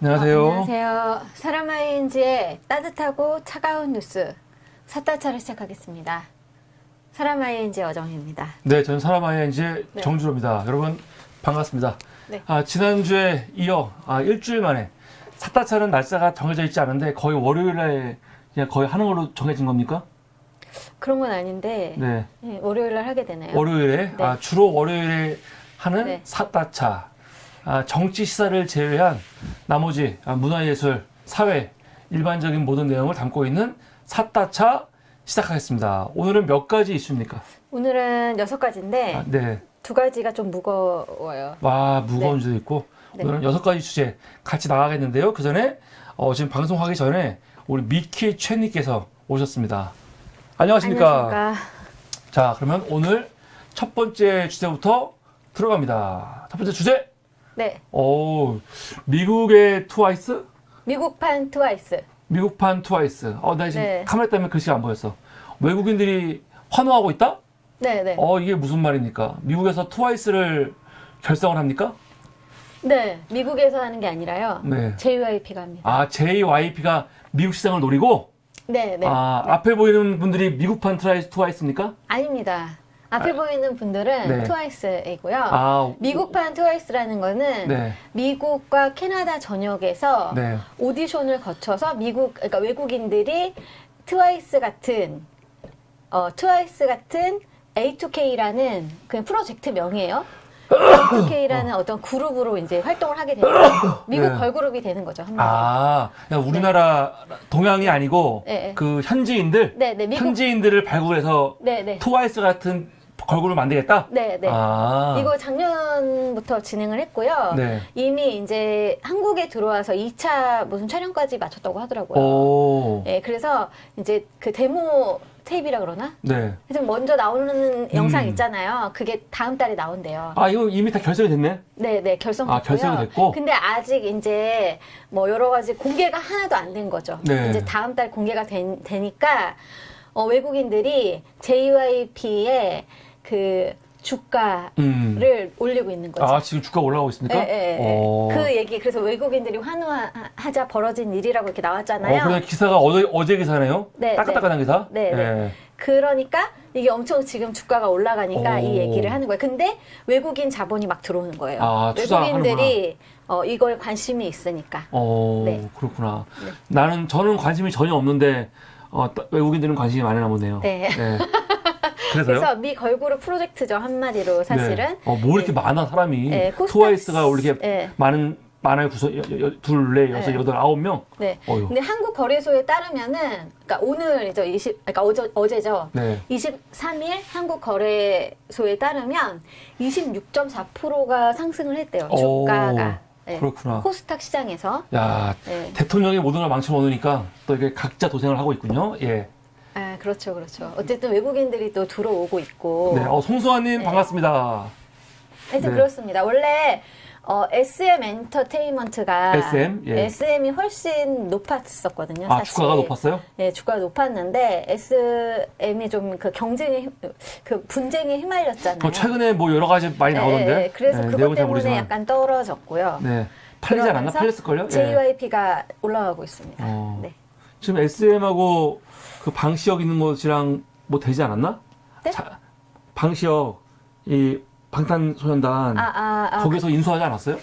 안녕하세요. 안녕하세요. 사람아이엔지의 따뜻하고 차가운 뉴스 사타차를 시작하겠습니다. 사람아이엔지 어정입니다. 네, 저는 사람아이엔지의 네. 정주로입니다. 여러분 반갑습니다. 네. 지난주에 이어 일주일 만에 사타차는 날짜가 정해져 있지 않은데 거의 월요일에 그냥 거의 하는 걸로 정해진 겁니까? 그런 건 아닌데 네, 월요일 날 하게 되네요. 월요일에 네. 주로 월요일에 하는 네. 사타차. 정치 시사를 제외한 나머지 문화예술, 사회, 일반적인 모든 내용을 담고 있는 사타차 시작하겠습니다. 오늘은 몇 가지 이슈입니까? 오늘은 6가지인데 네. 2가지가 좀 무거워요. 와, 무거운 네. 주제도 있고 네. 오늘은 6가지 주제 같이 나가겠는데요. 그 전에 지금 방송하기 전에 우리 미키 최님께서 오셨습니다. 안녕하십니까? 안녕하십니까? 자, 그러면 오늘 첫 번째 주제부터 들어갑니다. 첫 번째 주제. 네. 미국의 트와이스? 미국판 트와이스. 미국판 트와이스. 나 지금 네. 카메라 때문에 글씨가 안 보였어. 외국인들이 환호하고 있다? 네. 이게 무슨 말입니까? 미국에서 트와이스를 결성을 합니까? 네. 미국에서 하는 게 아니라요. 네. JYP가 합니다. JYP가 미국 시장을 노리고? 네. 앞에 보이는 분들이 미국판 트와이스입니까? 아닙니다. 앞에 보이는 분들은 네. 트와이스이고요. 미국판 트와이스라는 거는 네. 미국과 캐나다 전역에서 네. 오디션을 거쳐서 그러니까 외국인들이 트와이스 같은 A2K라는 그냥 프로젝트 명이에요. A2K라는 어떤 그룹으로 이제 활동을 하게 되는 거죠. 미국 네. 걸그룹이 되는 거죠. 한마디로. 그냥 우리나라 동양이 아니고 네. 그 현지인들, 네, 미국. 현지인들을 발굴해서 네. 트와이스 같은 걸그룹을 만들겠다? 네. 이거 작년부터 진행을 했고요. 네. 이미 이제 한국에 들어와서 2차 무슨 촬영까지 마쳤다고 하더라고요. 네, 그래서 이제 그 데모 테이프라 그러나? 네. 하여튼 먼저 나오는 영상 있잖아요. 그게 다음 달에 나온대요. 이거 이미 다 결정이 됐네? 네, 결성됐고요. 결성이 됐고? 근데 아직 이제 뭐 여러 가지 공개가 하나도 안 된 거죠. 네. 이제 다음 달 공개가 되니까 외국인들이 JYP의 그 주가를 올리고 있는 거죠. 지금 주가 올라가고 있습니까? 네. 그 얘기, 그래서 외국인들이 환호하자 벌어진 일이라고 이렇게 나왔잖아요. 그냥 기사가 어제 기사네요? 네, 따끈따끈한 기사? 네. 그러니까 이게 엄청 지금 주가가 올라가니까 이 얘기를 하는 거예요. 근데 외국인 자본이 막 들어오는 거예요. 외국인들이 이걸 관심이 있으니까. 네. 그렇구나. 네. 저는 관심이 전혀 없는데 외국인들은 관심이 많으나 보네요. 네. 그래서요? 그래서 미 걸그룹 프로젝트죠, 한마디로 사실은. 뭐 이렇게 많아 사람이. 트와이스가 이렇게 많아요. 둘, 넷, 여섯, 여덟, 9명. 네. 근데 한국 거래소에 따르면은, 그러니까 오늘 그러니까 어제죠. 네. 23일 한국 거래소에 따르면 26.4%가 상승을 했대요, 주가가. 네. 그렇구나. 코스닥 시장에서. 야, 대통령이 모든 걸 망쳐놓으니까 또 이게 각자 도생을 하고 있군요. 예. 그렇죠. 어쨌든 외국인들이 또 들어오고 있고. 네. 송수아님 반갑습니다. 하여튼 그렇습니다. 원래 SM 엔터테인먼트가 SM이 훨씬 높았었거든요. 사실. 주가가 높았어요? 네, 주가가 높았는데 SM이 좀 그 분쟁에 휘말렸잖아요. 최근에 뭐 여러 가지 많이 나오던데. 그래서 그것 때문에 약간 떨어졌고요. 네. 팔리지 않았나? 팔렸을걸요? JYP가 올라가고 있습니다. 네. 지금 SM하고 그 방시혁 있는 곳이랑 뭐 되지 않았나? 네? 방시혁 이 방탄소년단 거기서 인수하지 않았어요?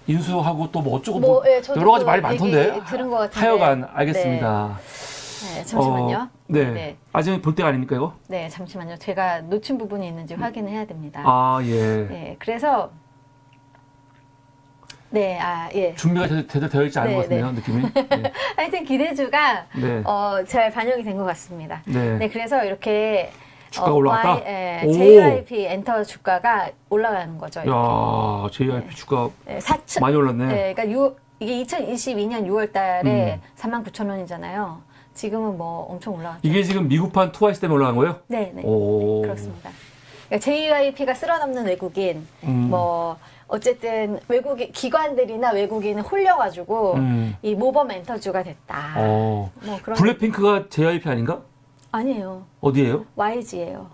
인수하고 또 뭐 어쩌고 여러 가지 말이 많던데. 들은 것 같은데. 하여간 알겠습니다. 네, 잠시만요. 아직 볼 때가 아닙니까 이거? 네, 잠시만요. 제가 놓친 부분이 있는지 확인을 해야 됩니다. 예. 네, 그래서 준비가 제대로 되어 있지 않은 것 같네요, 느낌이. 네. 하여튼 기대주가 잘 반영이 된 것 같습니다. 네, 그래서 이렇게 주가가 올라갔다? JYP 엔터 주가가 올라가는 거죠. 야, JYP 주가 많이 올랐네. 네, 그러니까 이게 2022년 6월 달에 49,000원이잖아요. 지금은 뭐 엄청 올라갔죠. 이게 지금 미국판 트와이스 때문에 올라간 거예요? 네. 그렇습니다. 그러니까 JYP가 쓸어담는 외국인, 뭐 어쨌든 기관들이나 외국인을 홀려가지고 이 모범 엔터주가 됐다. 뭐 그런. 블랙핑크가 JYP 아닌가? 아니에요. 어디예요? YG예요.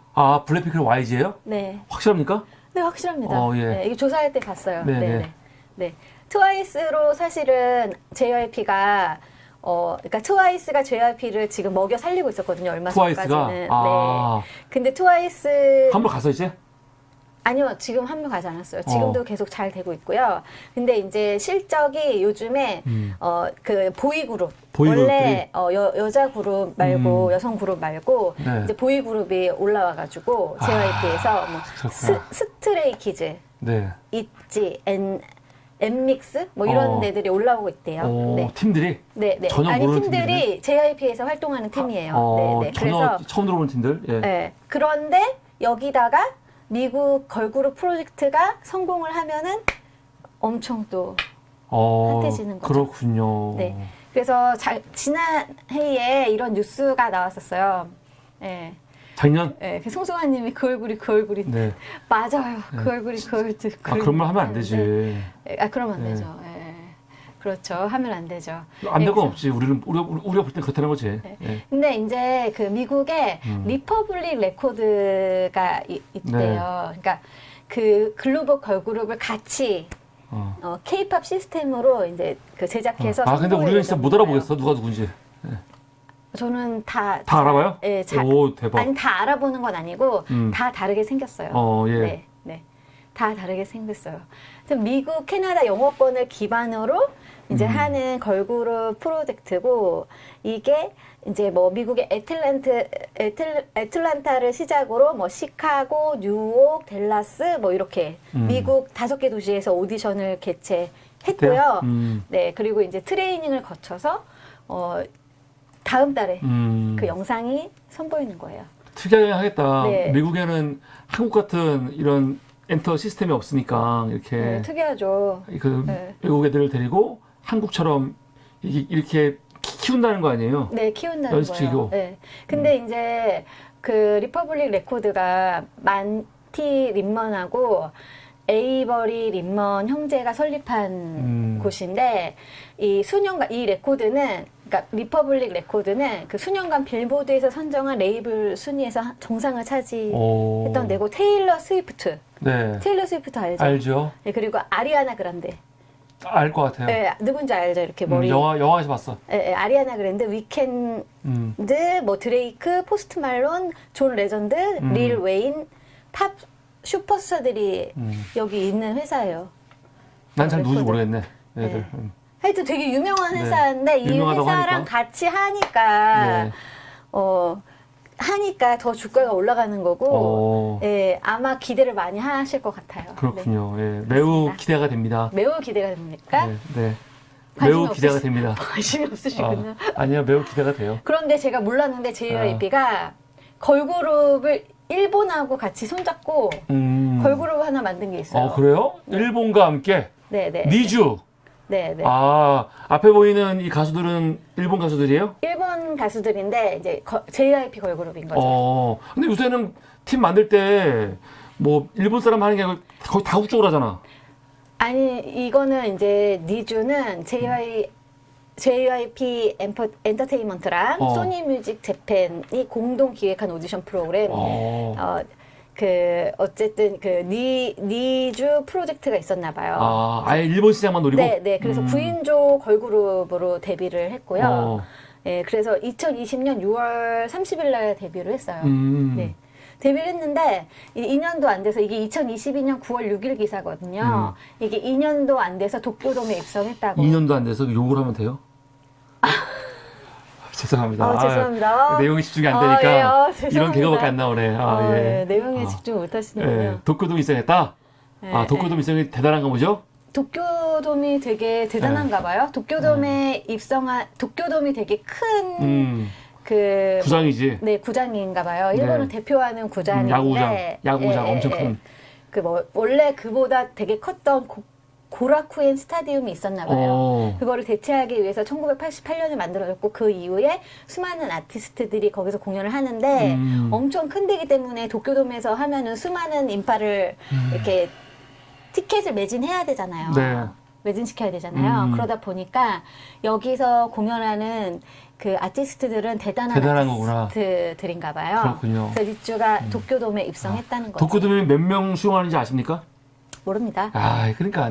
블랙핑크는 YG예요? 네. 확실합니까? 네, 확실합니다. 이게 조사할 때 봤어요. 네. 트와이스로 사실은 JYP가 그러니까 트와이스가 JYP를 지금 먹여 살리고 있었거든요. 얼마 트와이스가? 전까지는. 아. 네. 근데 트와이스 한번 갔어 이제? 아니요, 지금 한 명 가지 않았어요. 지금도 계속 잘 되고 있고요. 근데 이제 실적이 요즘에 그 보이그룹 원래 여자 그룹 말고 여성 그룹 말고 네. 이제 보이그룹이 올라와가지고 JYP에서 뭐 스트레이키즈, 네. 있지, 엠믹스 뭐 이런 애들이 올라오고 있대요. 네. 팀들이? 네, 네. 전혀 아니 모르는 팀들이 팀들이네? JYP에서 활동하는 팀이에요. 네, 네. 전혀 그래서 처음 들어보는 팀들? 예. 네. 그런데 여기다가 미국 걸그룹 프로젝트가 성공을 하면은 엄청 또 핫해지는 거죠. 그렇군요. 네. 그래서 지난 회의에 이런 뉴스가 나왔었어요. 네. 작년? 네. 송승환님이 그 얼굴이 네. 맞아요. 그 얼굴이 그런 말 하면 안 되지. 그러면 안 네. 되죠. 네. 그렇죠. 하면 안 되죠. 안 될 건 네, 없지. 우리가 볼 땐 그렇다는 거지. 네. 예. 근데 이제 그 미국에 리퍼블릭 레코드가 있대요. 네. 그러니까 그 글로벌 걸그룹을 같이 K-팝 시스템으로 이제 그 제작해서. 근데 우리는 진짜 못 알아보겠어. 누가 누군지. 저는 다 알아봐요? 네, 오, 대박. 아니 다 알아보는 건 아니고 다 다르게 생겼어요. 예. 네, 네. 다 다르게 생겼어요. 그래서 미국, 캐나다 영어권을 기반으로 이제 하는 걸그룹 프로젝트고 이게 이제 뭐 미국의 애틀란타를 시작으로 뭐 시카고, 뉴욕, 댈라스 뭐 이렇게 미국 5개 도시에서 오디션을 개최했고요. 네, 그리고 이제 트레이닝을 거쳐서 다음 달에 그 영상이 선보이는 거예요. 특이하게 하겠다. 네. 미국에는 한국 같은 이런 엔터 시스템이 없으니까 이렇게 네, 특이하죠. 네. 외국 애들을 데리고 한국처럼 이렇게 키운다는 거 아니에요? 네, 키운다는 연습시키고. 거예요. 네. 근데 이제 그 리퍼블릭 레코드가 만티 림먼하고 에이버리 림먼 형제가 설립한 곳인데 이 레코드는 그러니까 리퍼블릭 레코드는 그 수년간 빌보드에서 선정한 레이블 순위에서 정상을 차지했던 데고 테일러 스위프트. 네. 테일러 스위프트 알죠? 알죠. 네, 그리고 아리아나 그란데. 알 것 같아요. 네, 누군지 알죠? 이렇게 머리. 영화에서 봤어. 네, 아리아나 그란데, 위켄드, 뭐 드레이크, 포스트 말론, 존 레전드, 릴 웨인, 팝 슈퍼스타들이 여기 있는 회사예요. 난 잘 누군지 레코드. 모르겠네. 얘들. 네. 하여튼 되게 유명한 회사인데 이 유명하다고 회사랑 하니까. 같이 하니까 네. 하니까 더 주가가 올라가는 거고 예, 아마 기대를 많이 하실 것 같아요. 그렇군요. 네. 예, 매우 그렇습니다. 기대가 됩니다. 매우 기대가 됩니까? 네, 네. 관심이 매우 기대가 됩니다. 관심이 없으시군요. 아니요, 매우 기대가 돼요. 그런데 제가 몰랐는데 JYP가 걸그룹을 일본하고 같이 손잡고 걸그룹 하나 만든 게 있어요. 그래요? 일본과 함께 네네. 니쥬. 네네. 앞에 보이는 이 가수들은 일본 가수들이에요? 일본 가수들인데 이제 JYP 걸그룹인 거죠. 근데 요새는 팀 만들 때 뭐 일본 사람 하는 게 아니고 거의 다국적으로 하잖아. 아니 이거는 이제 니쥬는 JYP 엔터테인먼트랑 소니뮤직 재팬이 공동 기획한 오디션 프로그램. 어쨌든 니쥬 프로젝트가 있나 봐요. 아예 일본 시장만 노리고? 네. 그래서 9인조 걸그룹으로 데뷔를 했고요. 네, 그래서 2020년 6월 30일 날 데뷔를 했어요. 네. 데뷔를 했는데 2년도 안 돼서 이게 2022년 9월 6일 기사거든요. 이게 2년도 안 돼서 도쿄돔에 입성했다고. 2년도 안 돼서 욕을 하면 돼요? 죄송합니다. 죄송합니다. 내용에 집중이 안 되니까 예, 이런 개그밖에 안 나오네. 예. 내용에 집중 못 하시는군요. 예, 도쿄돔 입성했다? 도쿄돔 입성이 대단한가 보죠? 도쿄돔이 되게 대단한가 봐요. 도쿄돔에 도쿄돔이 되게 큰 구장이지. 네, 구장인가 봐요. 일본을 대표하는 구장인데. 야구장 엄청 큰. 원래 그보다 되게 컸던 고라쿠엔 스타디움이 있었나 봐요. 그거를 대체하기 위해서 1988년에 만들어졌고 그 이후에 수많은 아티스트들이 거기서 공연을 하는데 엄청 큰 데기 때문에 도쿄돔에서 하면은 수많은 인파를 이렇게 티켓을 매진해야 되잖아요. 네. 매진시켜야 되잖아요. 그러다 보니까 여기서 공연하는 그 아티스트들은 대단한 아티스트들인가 봐요. 그렇군요. 그래서 니쥬가 도쿄돔에 입성했다는 거죠. 도쿄돔에 몇 명 수용하는지 아십니까? 모릅니다. 그러니까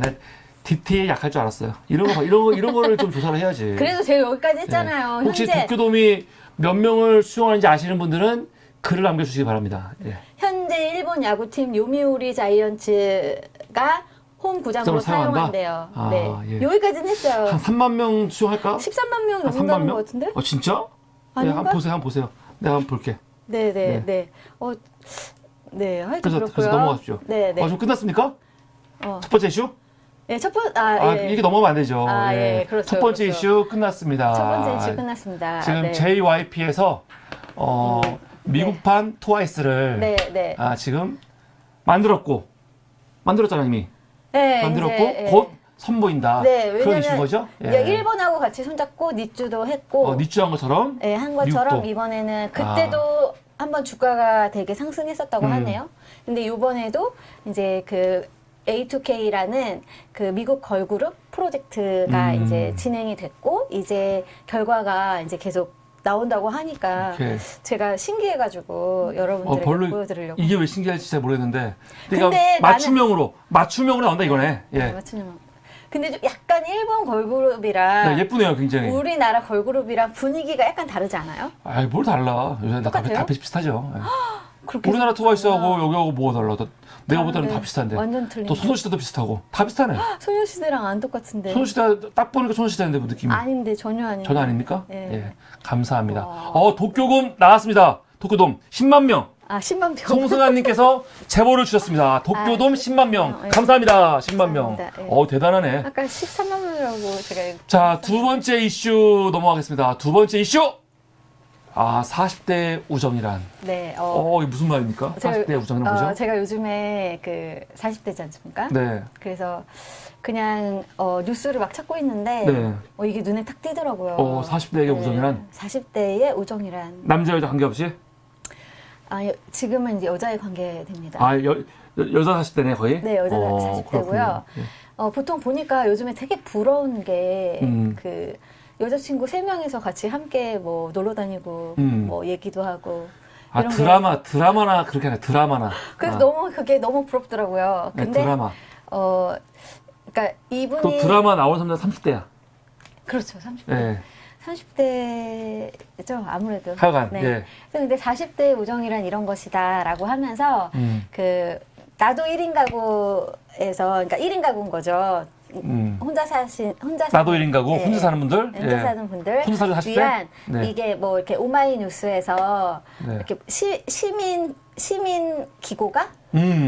디테일에 약할 줄 알았어요. 이런 거를 좀 조사를 해야지. 그래도 제가 여기까지 했잖아요. 예. 혹시 현재 도쿄돔이 몇 명을 수용하는지 아시는 분들은 글을 남겨주시기 바랍니다. 예. 현재 일본 야구팀 요미우리 자이언츠가 홈 구장으로 사용한다? 사용한대요. 아, 네. 예. 여기까지는 했어요. 한 3만 명 수용할까? 13만 명 한 3만 넘는다는 명? 것 같은데? 진짜? 네, 아닌가? 한번 보세요. 내가 한번 볼게. 네. 네. 네, 하여튼 그래서 그렇고요. 넘어가십시오. 네. 좀 끝났습니까? 어. 첫 번째 이슈? 네, 예. 이게 넘어가면 안 되죠. 예, 그렇죠, 첫 번째 그렇죠. 이슈 끝났습니다. 첫 번째 이슈 끝났습니다. 지금 네. JYP에서 미국판 트와이스를 네. 지금 만들었잖아요, 이미. 네, 만들었고 이제, 곧 선보인다. 네, 그런 왜냐면 이슈인 거죠? 이제 일본하고 같이 손잡고 니쭈도 했고 니쭈한 것처럼 네, 한 것처럼 미국도. 이번에는 그때도 한번 주가가 되게 상승했었다고 하네요. 근데 이번에도 이제 그 A2K라는 그 미국 걸그룹 프로젝트가 이제 진행이 됐고 이제 결과가 이제 계속 나온다고 하니까 오케이. 제가 신기해가지고 여러분들에게 별로 보여드리려고. 이게 왜 신기할지 잘 모르겠는데 근데 그러니까 맞춤형으로 나온다 이거네. 예. 네, 맞추면. 근데 좀 약간 일본 걸그룹이랑 네, 예쁘네요, 굉장히. 우리나라 걸그룹이랑 분위기가 약간 다르지 않아요? 뭘 달라. 요새 똑같아요? 다 비슷비슷하죠. 예. 그렇게 우리나라 트와이스하고 생각하구나. 여기하고 뭐가 달라? 내가 볼 때는 다른데. 다 비슷한데. 완전 틀린데. 또 소녀시대도 비슷하고 다 비슷하네. 소녀시대랑 안 똑같은데. 소녀시대 딱 보니까 소녀시대인데 뭐 느낌이. 아닌데 전혀 아닌데. 전혀 아닙니까? 예. 예. 감사합니다. 와. 도쿄돔 나왔습니다. 도쿄돔 10만 명. 10만 명. 송승환님께서 제보를 주셨습니다. 도쿄돔 10만 명. 예. 감사합니다. 10만 명. 감사합니다. 예. 대단하네. 아까 13만 명이라고 제가. 자, 두 번째 이슈 넘어가겠습니다. 두 번째 이슈. 40대 우정이란. 네. 이게 무슨 말입니까? 40대 우정이란 뭐죠? 제가 요즘에 그 40대지 않습니까? 네. 그래서 그냥 뉴스를 막 찾고 있는데 네. 이게 눈에 탁 띄더라고요. 40대에게 우정이란? 40대의 우정이란. 남자 여자 관계없이? 지금은 이제 여자의 관계 됩니다. 여자 40대네 거의? 네, 여자 40대고요. 그렇군요. 예. 보통 보니까 요즘에 되게 부러운 게 그 여자친구 3명이서 같이 함께 뭐 놀러 다니고 뭐 얘기도 하고 이런 게. 드라마나 그렇게 하네. 드라마나. 그래서 그게 너무 부럽더라고요. 네, 근데 드라마. 그러니까 이분이 또 드라마 나온 사람들 30대야. 그렇죠. 30대. 예. 30대죠, 아무래도. 하여간, 네. 예. 근데 40대 우정이란 이런 것이다라고 하면서 나도 1인 가구에서 그러니까 1인 가구인 거죠. 혼자 나도 1인 가구, 혼자 사는 분들, 혼자 사는 분들 혼자 사는 40대? 위한 네. 이게 뭐 이렇게 오마이뉴스에서 네. 이렇게 시민 기고가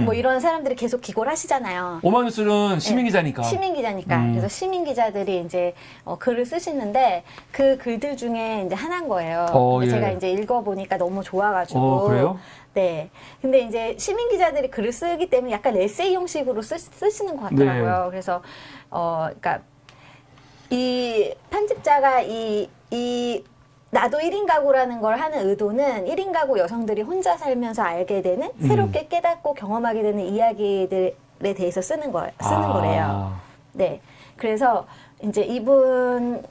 뭐 이런 사람들이 계속 기고를 하시잖아요. 오마이뉴스는 시민 기자니까. 시민 기자니까. 그래서 시민 기자들이 이제 글을 쓰시는데 그 글들 중에 이제 하나인 거예요. 근데 예. 제가 이제 읽어보니까 너무 좋아가지고. 그래요? 네. 근데 이제 시민 기자들이 글을 쓰기 때문에 약간 에세이 형식으로 쓰시는 것 같더라고요. 네. 그래서 그러니까 이 편집자가 이 나도 1인 가구라는 걸 하는 의도는 1인 가구 여성들이 혼자 살면서 알게 되는 새롭게 깨닫고 경험하게 되는 이야기들에 대해서 쓰는 거래요. 네. 그래서 이제 이분은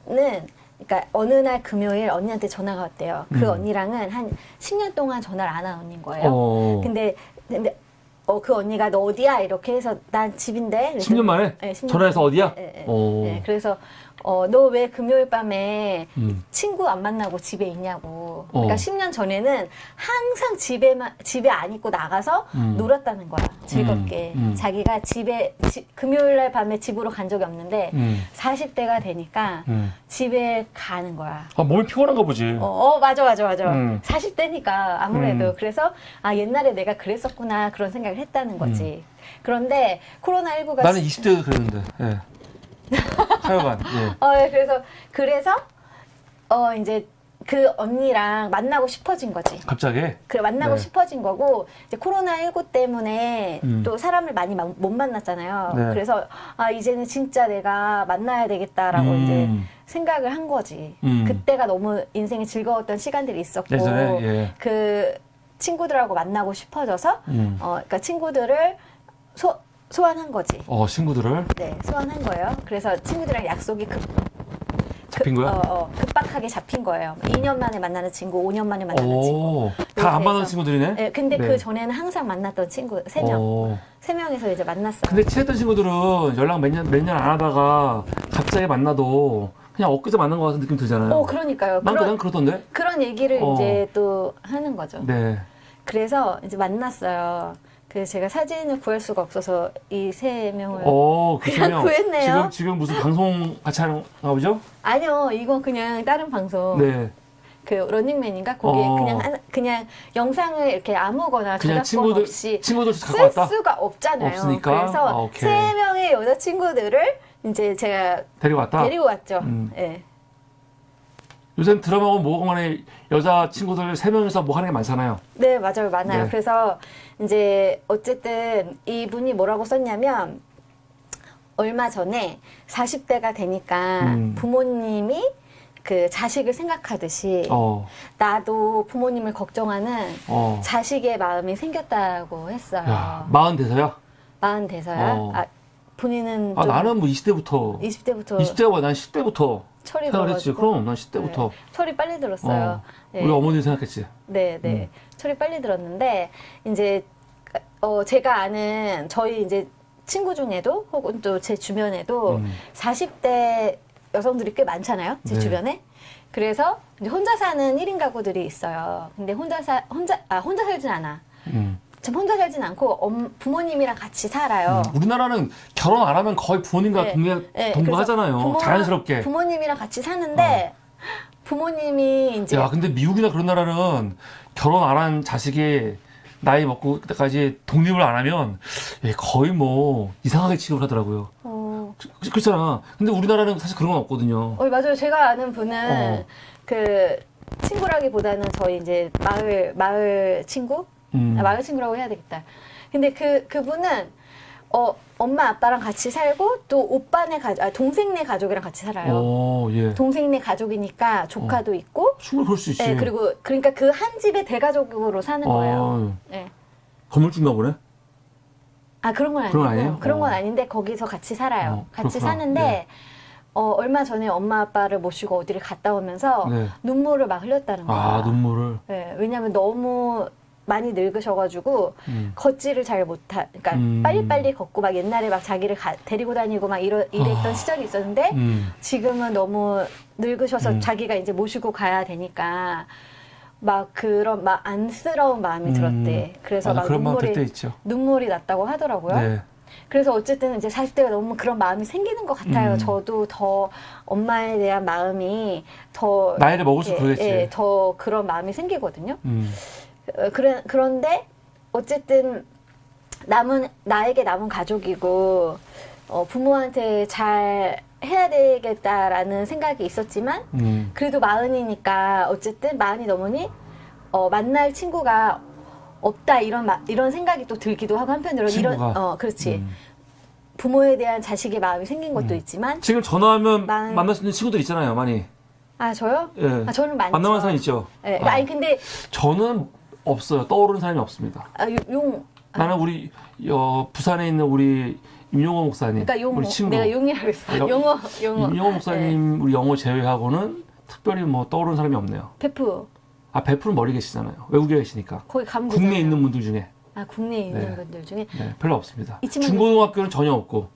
그러니까 어느 날 금요일 언니한테 전화가 왔대요. 그 언니랑은 한 10년 동안 전화를 안 한 언니인 거예요. 근데 그 언니가 너 어디야? 이렇게 해서 난 집인데. 10년 만에? 네, 10년 전화해서 만에. 어디야? 네, 그래서 너 왜 금요일 밤에 친구 안 만나고 집에 있냐고. 그러니까 10년 전에는 항상 집에 안 있고 나가서 놀았다는 거야. 즐겁게. 자기가 금요일 날 밤에 집으로 간 적이 없는데 40대가 되니까 집에 가는 거야. 몸이 피곤한가 보지. 맞아. 40대니까 아무래도. 그래서 옛날에 내가 그랬었구나 그런 생각을 했다는 거지. 그런데 코로나19가 나는 20대도 그랬는데. 예. 하여간. 예. 그래서 이제 그 언니랑 만나고 싶어진 거지. 갑자기? 그래, 만나고 네. 싶어진 거고, 이제 코로나19 때문에 또 사람을 많이 못 만났잖아요. 네. 그래서, 이제는 진짜 내가 만나야 되겠다라고 이제 생각을 한 거지. 그때가 너무 인생이 즐거웠던 시간들이 있었고, 예전에, 예. 그 친구들하고 만나고 싶어져서, 그러니까 친구들을 소환한 거지. 친구들을? 네, 소환한 거예요. 그래서 친구들이랑 약속이 잡힌 거야? 급박하게 잡힌 거예요. 2년 만에 만나는 친구, 5년 만에 만나는 친구. 다 안 만나는 친구들이네? 네, 근데 네. 그 전에는 항상 만났던 친구 3명. 3명에서 이제 만났어요. 근데 친했던 친구들은 연락 몇 년 안 하다가 갑자기 만나도 그냥 엊그제 만난 것 같은 느낌 들잖아요. 그러니까요. 난 그러던데? 그런 얘기를 이제 또 하는 거죠. 네. 그래서 이제 만났어요. 그래서 제가 사진을 구할 수가 없어서 이 3명을 그 그냥 3명. 구했네요. 지금 무슨 방송 같이 하는 가 보죠? 아니요, 이건 그냥 다른 방송. 네. 그 런닝맨인가 거기에 그냥 영상을 이렇게 아무거나 그냥 저작권 없이 친구들 갖고 쓸 왔다? 수가 없잖아요. 없으니까? 그래서 오케이. 3명의 여자 친구들을 이제 제가 데리고 왔다? 데리고 왔죠. 네. 요즘 드라마고 뭐고 간에 여자 친구들 3명이서 뭐 하는 게 많잖아요. 네, 맞아요. 많아요. 네. 그래서 이제 어쨌든 이분이 뭐라고 썼냐면 얼마 전에 40대가 되니까 부모님이 그 자식을 생각하듯이 나도 부모님을 걱정하는 자식의 마음이 생겼다고 했어요. 야, 40대서야? 40대서야? 본인은 좀 나는 뭐 20대부터 20대가 뭐야? 난 10대부터 철이 생각했지. 들어가지고 그럼 난 10대부터. 네, 철이 빨리 들었어요. 네. 우리 어머니 생각했지. 네. 철이 빨리 들었는데 이제 제가 아는 저희 이제 친구 중에도 혹은 또 제 주변에도 40대 여성들이 꽤 많잖아요. 제 네. 주변에. 그래서 이제 혼자 사는 1인 가구들이 있어요. 근데 혼자 살진 않아. 참 혼자 살진 않고 부모님이랑 같이 살아요. 우리나라는 결혼 안 하면 거의 부모님과 동거하잖아요. 그래서 자연스럽게. 부모님이랑 같이 사는데 부모님이 이제 야, 근데 미국이나 그런 나라는 결혼 안 한 자식이 나이 먹고 그때까지 독립을 안 하면 거의 뭐 이상하게 취급을 하더라고요. 그렇잖아. 근데 우리나라는 사실 그런 건 없거든요. 맞아요. 제가 아는 분은 그 친구라기보다는 저희 이제 마을 친구? 마을 친구라고 해야 되겠다. 근데 그분은 엄마 아빠랑 같이 살고 또 동생네 가족이랑 같이 살아요. 예. 동생네 가족이니까 조카도 있고. 충분히 그럴 수 있지. 네, 그러니까 그 한 집의 대가족으로 사는 거예요. 네. 건물주인가 보네? 그런 건 그런 건 아니고. 아니에요? 그런 건 아닌데 거기서 같이 살아요. 같이 그렇구나. 사는데 네. 얼마 전에 엄마 아빠를 모시고 어디를 갔다 오면서 네. 눈물을 막 흘렸다는 거야. 눈물을. 네, 왜냐면 너무 많이 늙으셔가지고 걷지를 잘 그러니까 빨리빨리 걷고 막 옛날에 막 자기를 데리고 다니고 막 이랬던 시절이 있었는데 지금은 너무 늙으셔서 자기가 이제 모시고 가야 되니까 막 그런 막 안쓰러운 마음이 들었대. 그래서 막 그런 마음 들 때 있죠. 눈물이 났다고 하더라고요. 네. 그래서 어쨌든 이제 40대가 너무 그런 마음이 생기는 것 같아요. 저도 더 엄마에 대한 마음이 더 나이를 먹을수록 그러겠지. 더 그런 마음이 생기거든요. 그런데 어쨌든 나에게 남은 가족이고 부모한테 잘 해야 되겠다라는 생각이 있었지만 그래도 40이니까 어쨌든 40이 넘으니 만날 친구가 없다 이런 생각이 또 들기도 하고 한편으로 친구가? 그렇지. 부모에 대한 자식의 마음이 생긴 것도 있지만 지금 전화하면 만날 수 있는 친구들 있잖아요, 많이. 저요? 예. 저는 많죠. 만나는 사람 있죠. 예. 아니 근데 저는 없어요. 떠오르는 사람이 없습니다. 나는 우리 부산에 있는 우리 임용호 목사님, 그러니까 우리 친구. 내가 용이라고 했어. 용어. 임용호 목사님 우리 영어 제외하고는 특별히 뭐 떠오르는 사람이 없네요. 베프. 베프는 멀리 계시잖아요. 외국에 계시니까. 거기 가면 국내에 되잖아요. 있는 분들 중에. 국내에 있는 분들 중에. 네, 별로 없습니다. 있지만 중고등학교는 전혀 없고,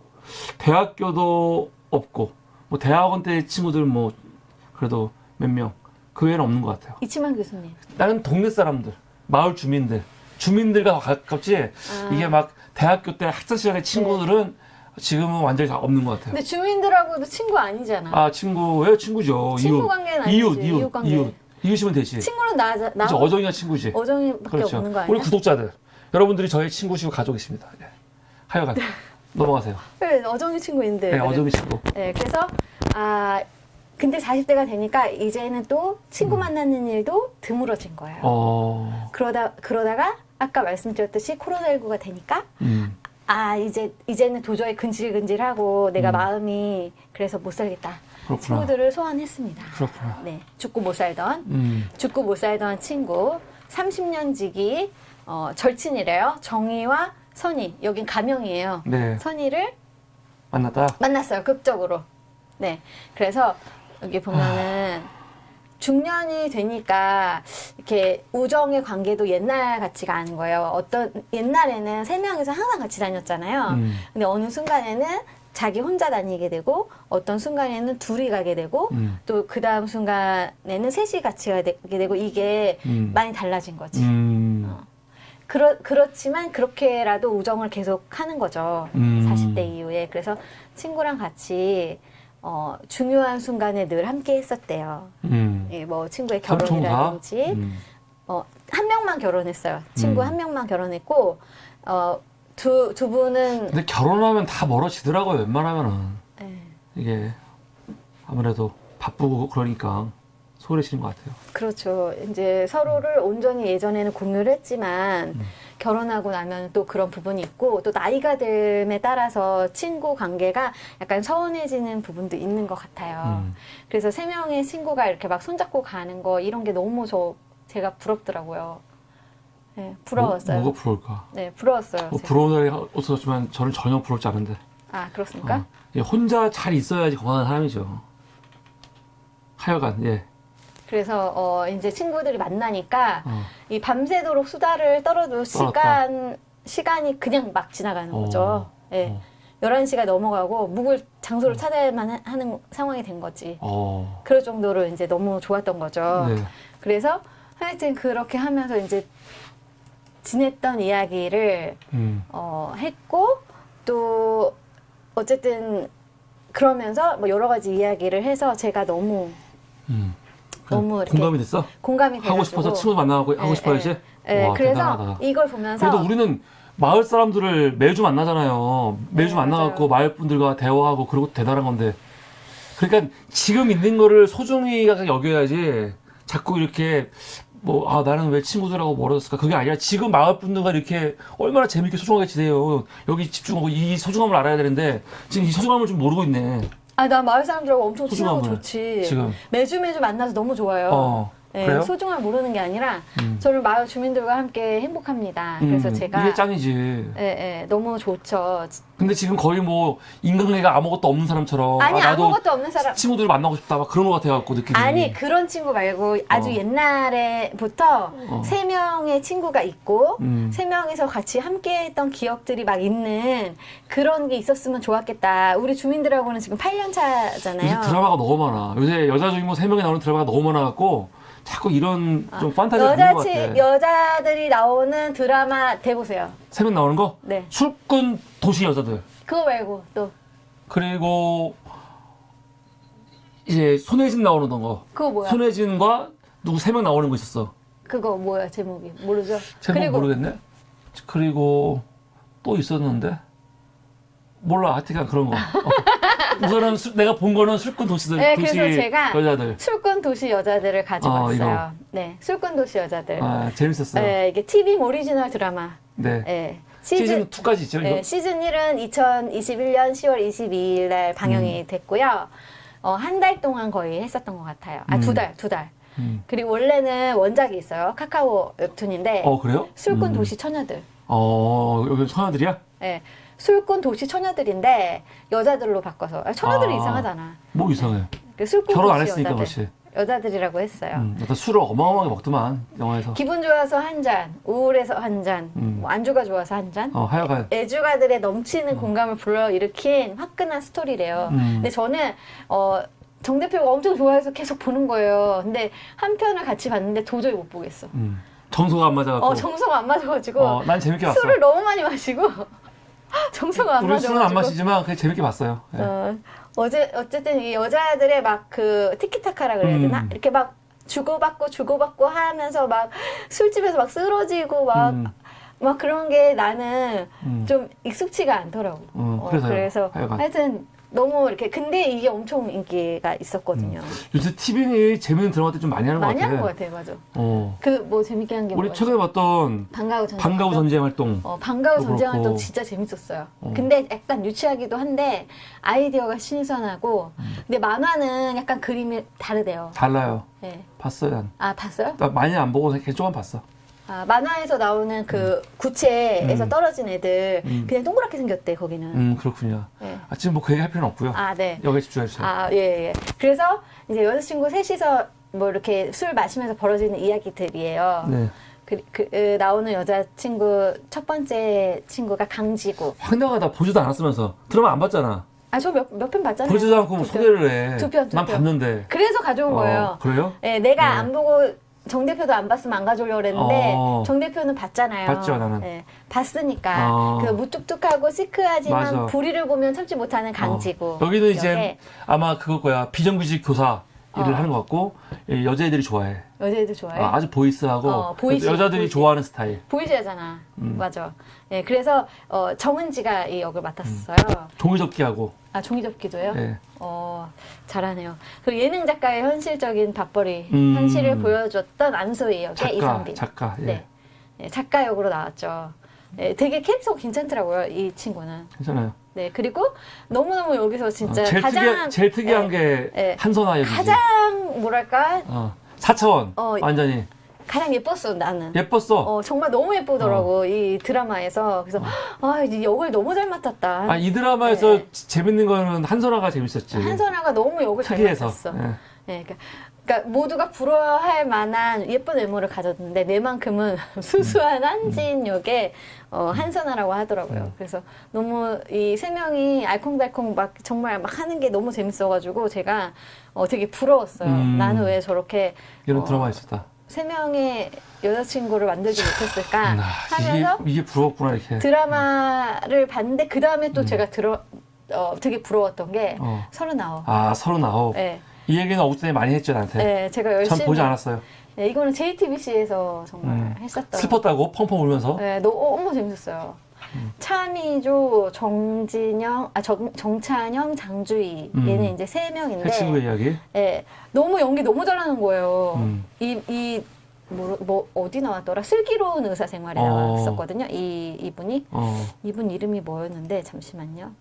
대학교도 없고, 뭐 대학원 때 친구들 뭐 그래도 몇 명. 그 외에는 없는 것 같아요. 이치만 교수님. 나는 동네 사람들, 마을 주민들과 더 가깝지. 이게 막 대학교 때 학창 시절의 친구들은 지금은 완전히 다 없는 것 같아요. 근데 주민들하고도 친구 아니잖아. 친구예요, 친구죠. 친구 관계는 아니지. 이웃 관계. 이웃이면 되지. 친구는 나 그렇죠. 어정이나 친구지. 어정이밖에 그렇죠. 없는 거 아니야? 우리 구독자들, 여러분들이 저의 친구시고 가족이십니다. 네. 하여간 넘어가세요. 그래, 어정이 친구인데. 네, 어정이 친구. 네, 그래서 근데 40대가 되니까 이제는 또 친구 만나는 일도 드물어진 거예요. 그러다가 아까 말씀드렸듯이 코로나19가 되니까 이제는 도저히 근질근질하고 내가 마음이 그래서 못 살겠다. 그렇구나. 친구들을 소환했습니다. 그렇구나. 네, 죽고 못 살던 친구 30년 지기 절친이래요. 정희와 선희, 여긴 가명이에요. 네. 선희를 만났어요. 급적으로. 네, 그래서 여기 보면은 중년이 되니까 이렇게 우정의 관계도 옛날 같지가 않은 거예요. 옛날에는 세 명이서 항상 같이 다녔잖아요. 근데 어느 순간에는 자기 혼자 다니게 되고 어떤 순간에는 둘이 가게 되고 또 그 다음 순간에는 셋이 같이 가게 되고 이게 많이 달라진 거지. 그렇지만 그렇게라도 우정을 계속 하는 거죠. 40대 이후에. 그래서 친구랑 같이 중요한 순간에 늘 함께 했었대요. 예, 뭐 친구의 결혼이라든지 한 명만 결혼했어요. 친구 한 명만 결혼했고 두 분은 근데 결혼하면 다 멀어지더라고요. 웬만하면은 예. 이게 아무래도 바쁘고 그러니까 소홀해지는 것 같아요. 그렇죠. 이제 서로를 온전히 예전에는 공유를 했지만 결혼하고 나면 또 그런 부분이 있고 또 나이가 듦에 따라서 친구 관계가 약간 서운해지는 부분도 있는 것 같아요. 그래서 세 명의 친구가 이렇게 막 손잡고 가는 거 이런 게 너무 제가 부럽더라고요. 네, 부러웠어요. 뭐가 부러울까? 네, 부러웠어요. 뭐 제가. 부러운 날이 없었지만 저는 전혀 부럽지 않은데. 아, 그렇습니까? 예, 혼자 잘 있어야지 건강한 사람이죠. 하여간 예. 그래서 이제 친구들이 만나니까 이 밤새도록 수다를 떨어도 시간이 그냥 막 지나가는 거죠. 예. 11시가 넘어가고 묵을 장소를 찾아야만 하는 상황이 된 거지. 그럴 정도로 이제 너무 좋았던 거죠. 네. 그래서 하여튼 그렇게 하면서 이제 지냈던 이야기를 했고 또 어쨌든 그러면서 뭐 여러 가지 이야기를 해서 제가 너무 이렇게 공감이 됐어? 공감이 돼가지고 하고 싶어서 친구 만나고 하고 싶어야지? 와, 그래서 대단하다. 이걸 보면서 그래도 우리는 마을 사람들을 매주 만나잖아요. 매주 네, 만나갖고 맞아요. 마을 분들과 대화하고 그러고 대단한 건데. 그러니까 지금 있는 거를 소중히 여겨야지 자꾸 이렇게 나는 왜 친구들하고 멀어졌을까? 그게 아니라 지금 마을 분들과 이렇게 얼마나 재밌게 소중하게 지내요. 여기 집중하고 이 소중함을 알아야 되는데 지금 이 소중함을 좀 모르고 있네. 아, 나 마을 사람들하고 엄청 친하고 소중함을 좋지. 지금. 매주 만나서 너무 좋아요. 네, 그래요? 소중함을 모르는 게 아니라 저는 마을 주민들과 함께 행복합니다. 그래서 제가 이게 짱이지. 너무 좋죠. 근데 지금 거의 인간관계가 아무것도 없는 사람처럼 아니, 나도 아무것도 없는 사람. 친구들을 만나고 싶다 막 그런 것 같아갖고 느낌이. 아니, 그런 친구 말고 아주 옛날에부터 세 명의 친구가 있고 세 명이서 같이 함께 했던 기억들이 막 있는 그런 게 있었으면 좋았겠다. 우리 주민들하고는 지금 8년 차잖아요. 요새 드라마가 너무 많아. 요새 여자 주인공 3명이 나오는 드라마가 너무 많아갖고 자꾸 이런 좀 판타지가 있는 것 같아. 여자들이 나오는 드라마 대보세요. 3명 나오는 거? 네. 술꾼 도시 여자들. 그거 말고 또 그리고 이제 손혜진 나오는 거. 그거 뭐야? 손혜진과 누구 3명 나오는 거 있었어. 그거 뭐야 제목이? 모르죠? 제목 모르겠네. 그리고 또 있었는데 몰라. 하여튼 그런 거. 우선은 내가 본 거는 술꾼 도시 그래서 제가 여자들. 술꾼 도시 여자들을 가져왔어요. 이거. 네, 술꾼 도시 여자들. 재밌었어요. 네, 이게 TV 오리지널 드라마. 네. 네. 시즌 2까지 있죠, 이거? 네, 시즌 1은 2021년 10월 22일 날 방영이 됐고요. 한 달 동안 거의 했었던 것 같아요. 두 달. 그리고 원래는 원작이 있어요. 카카오 웹툰인데. 그래요? 술꾼 도시 처녀들. 여기 처녀들이야? 네. 술꾼 도시 처녀들인데 여자들로 바꿔서 처녀들이 이상하잖아. 뭐 이상해? 술꾼 결혼 안 도시 했으니까 그렇지. 여자들이라고 했어요. 일단 술을 어마어마하게 먹더만 영화에서. 기분 좋아서 한 잔, 우울해서 한 잔, 뭐 안주가 좋아서 한 잔. 하여간. 애주가들의 넘치는 공감을 불러일으킨 화끈한 스토리래요. 근데 저는 정 대표가 엄청 좋아해서 계속 보는 거예요. 근데 한 편을 같이 봤는데 도저히 못 보겠어. 정서가 안 맞아갖고. 정서가 안 맞아가지고. 난 재밌게 봤어. 술을 너무 많이 마시고 정서가 안 맞아가지고. 우리 술은 안 마시지만 그냥 재밌게 봤어요. 네. 어쨌든 이 여자들의 막 그 티키타카라 그래야 되나? 이렇게 막 주고받고 하면서 막 술집에서 막 쓰러지고 막 그런 게 나는 좀 익숙치가 않더라고. 그래서 하여튼 너무 이렇게 근데 이게 엄청 인기가 있었거든요. 요새 TV는 재밌는 드라마들 좀 많이 하는 것 같아. 많이 하는 것 같아요, 맞아. 그 뭐 재밌게 한 게 우리 뭐가 최근에 봤던 방과후 전쟁 활동. 방과후 전쟁 활동 진짜 재밌었어요. 근데 약간 유치하기도 한데 아이디어가 신선하고 근데 만화는 약간 그림이 다르대요. 달라요. 네. 봤어요, 난. 아, 봤어요? 나 많이 안 보고 그냥 조금 봤어. 만화에서 나오는 그 구체에서 떨어진 애들 그냥 동그랗게 생겼대 거기는. 그렇군요. 네. 지금 뭐 그 얘기 할 필요는 없고요. 네. 여기에 집중해 주세요. 예. 그래서 이제 여자친구 셋이서 뭐 이렇게 술 마시면서 벌어지는 이야기들이에요. 네. 나오는 여자친구 첫 번째 친구가 강지구. 황당하다. 보지도 않았으면서 드라마 안 봤잖아. 저 몇 편 봤잖아요. 보지도 않고 뭐 소개를 해. 두 편. 난 봤는데. 그래서 가져온 거예요. 그래요? 네, 내가 네. 안 보고 정 대표도 안 봤으면 안 가져오려고 했는데 정 대표는 봤잖아요. 봤죠, 나는. 네, 봤으니까 그 무뚝뚝하고 시크하지만 맞아. 불의를 보면 참지 못하는 강지구. 여기는 이제 역에 아마 그걸 거야. 비정규직 교사 일을 하는 것 같고 여자애들이 좋아해. 여자애들 좋아해. 아주 보이스하고 여자들이 보이시. 좋아하는 스타일. 보이시하잖아. 맞아. 네, 그래서 정은지가 이 역을 맡았어요. 종이접기하고. 종이접기도요? 네. 잘하네요. 그리고 예능 작가의 현실적인 밥벌이 현실을 보여줬던 안소희 역의 이상빈. 작가. 예. 네. 네, 작가 역으로 나왔죠. 네, 되게 캐릭터가 괜찮더라고요, 이 친구는. 괜찮아요. 네, 그리고 너무너무 여기서 진짜 제일 특이한 게 한선아 역이지. 가장 뭐랄까 4차원 어, 완전히 가장 예뻤어 나는. 예뻤어. 정말 너무 예쁘더라고 이 드라마에서. 그래서 이 역을 너무 잘 맡았다. 이 드라마에서 재밌는 거는 한선아가 재밌었지. 한선아가 너무 역을 잘 특이해서. 맡았어. 네, 그러니까 모두가 부러워할 만한 예쁜 외모를 가졌는데 내만큼은 수수한 한지인 역에 한선아라고 하더라고요. 그래서 너무 이 세 명이 알콩달콩 막 정말 막 하는 게 너무 재밌어가지고 제가 되게 부러웠어요. 나는 왜 저렇게 이런 드라마 있었다. 세 명의 여자친구를 만들지 못했을까 하면서 이게 부럽구나 이렇게. 드라마를 봤는데 그 다음에 또 제가 되게 부러웠던 게 39. 39. 네. 이 얘기는 어구 전에 많이 했죠 나한테. 네, 제가 열심히. 참 보지 않았어요. 네, 이거는 JTBC에서 정말 했었던. 슬펐다고 펑펑 울면서. 네, 너무 재밌었어요. 차미조, 정진영, 정찬영, 장주희 얘는 이제 세 명인데. 새 친구의 이야기. 네, 너무 연기 너무 잘하는 거예요. 어디 나왔더라? 슬기로운 의사생활에 나왔었거든요. 이분이. 이분 이름이 뭐였는데 잠시만요.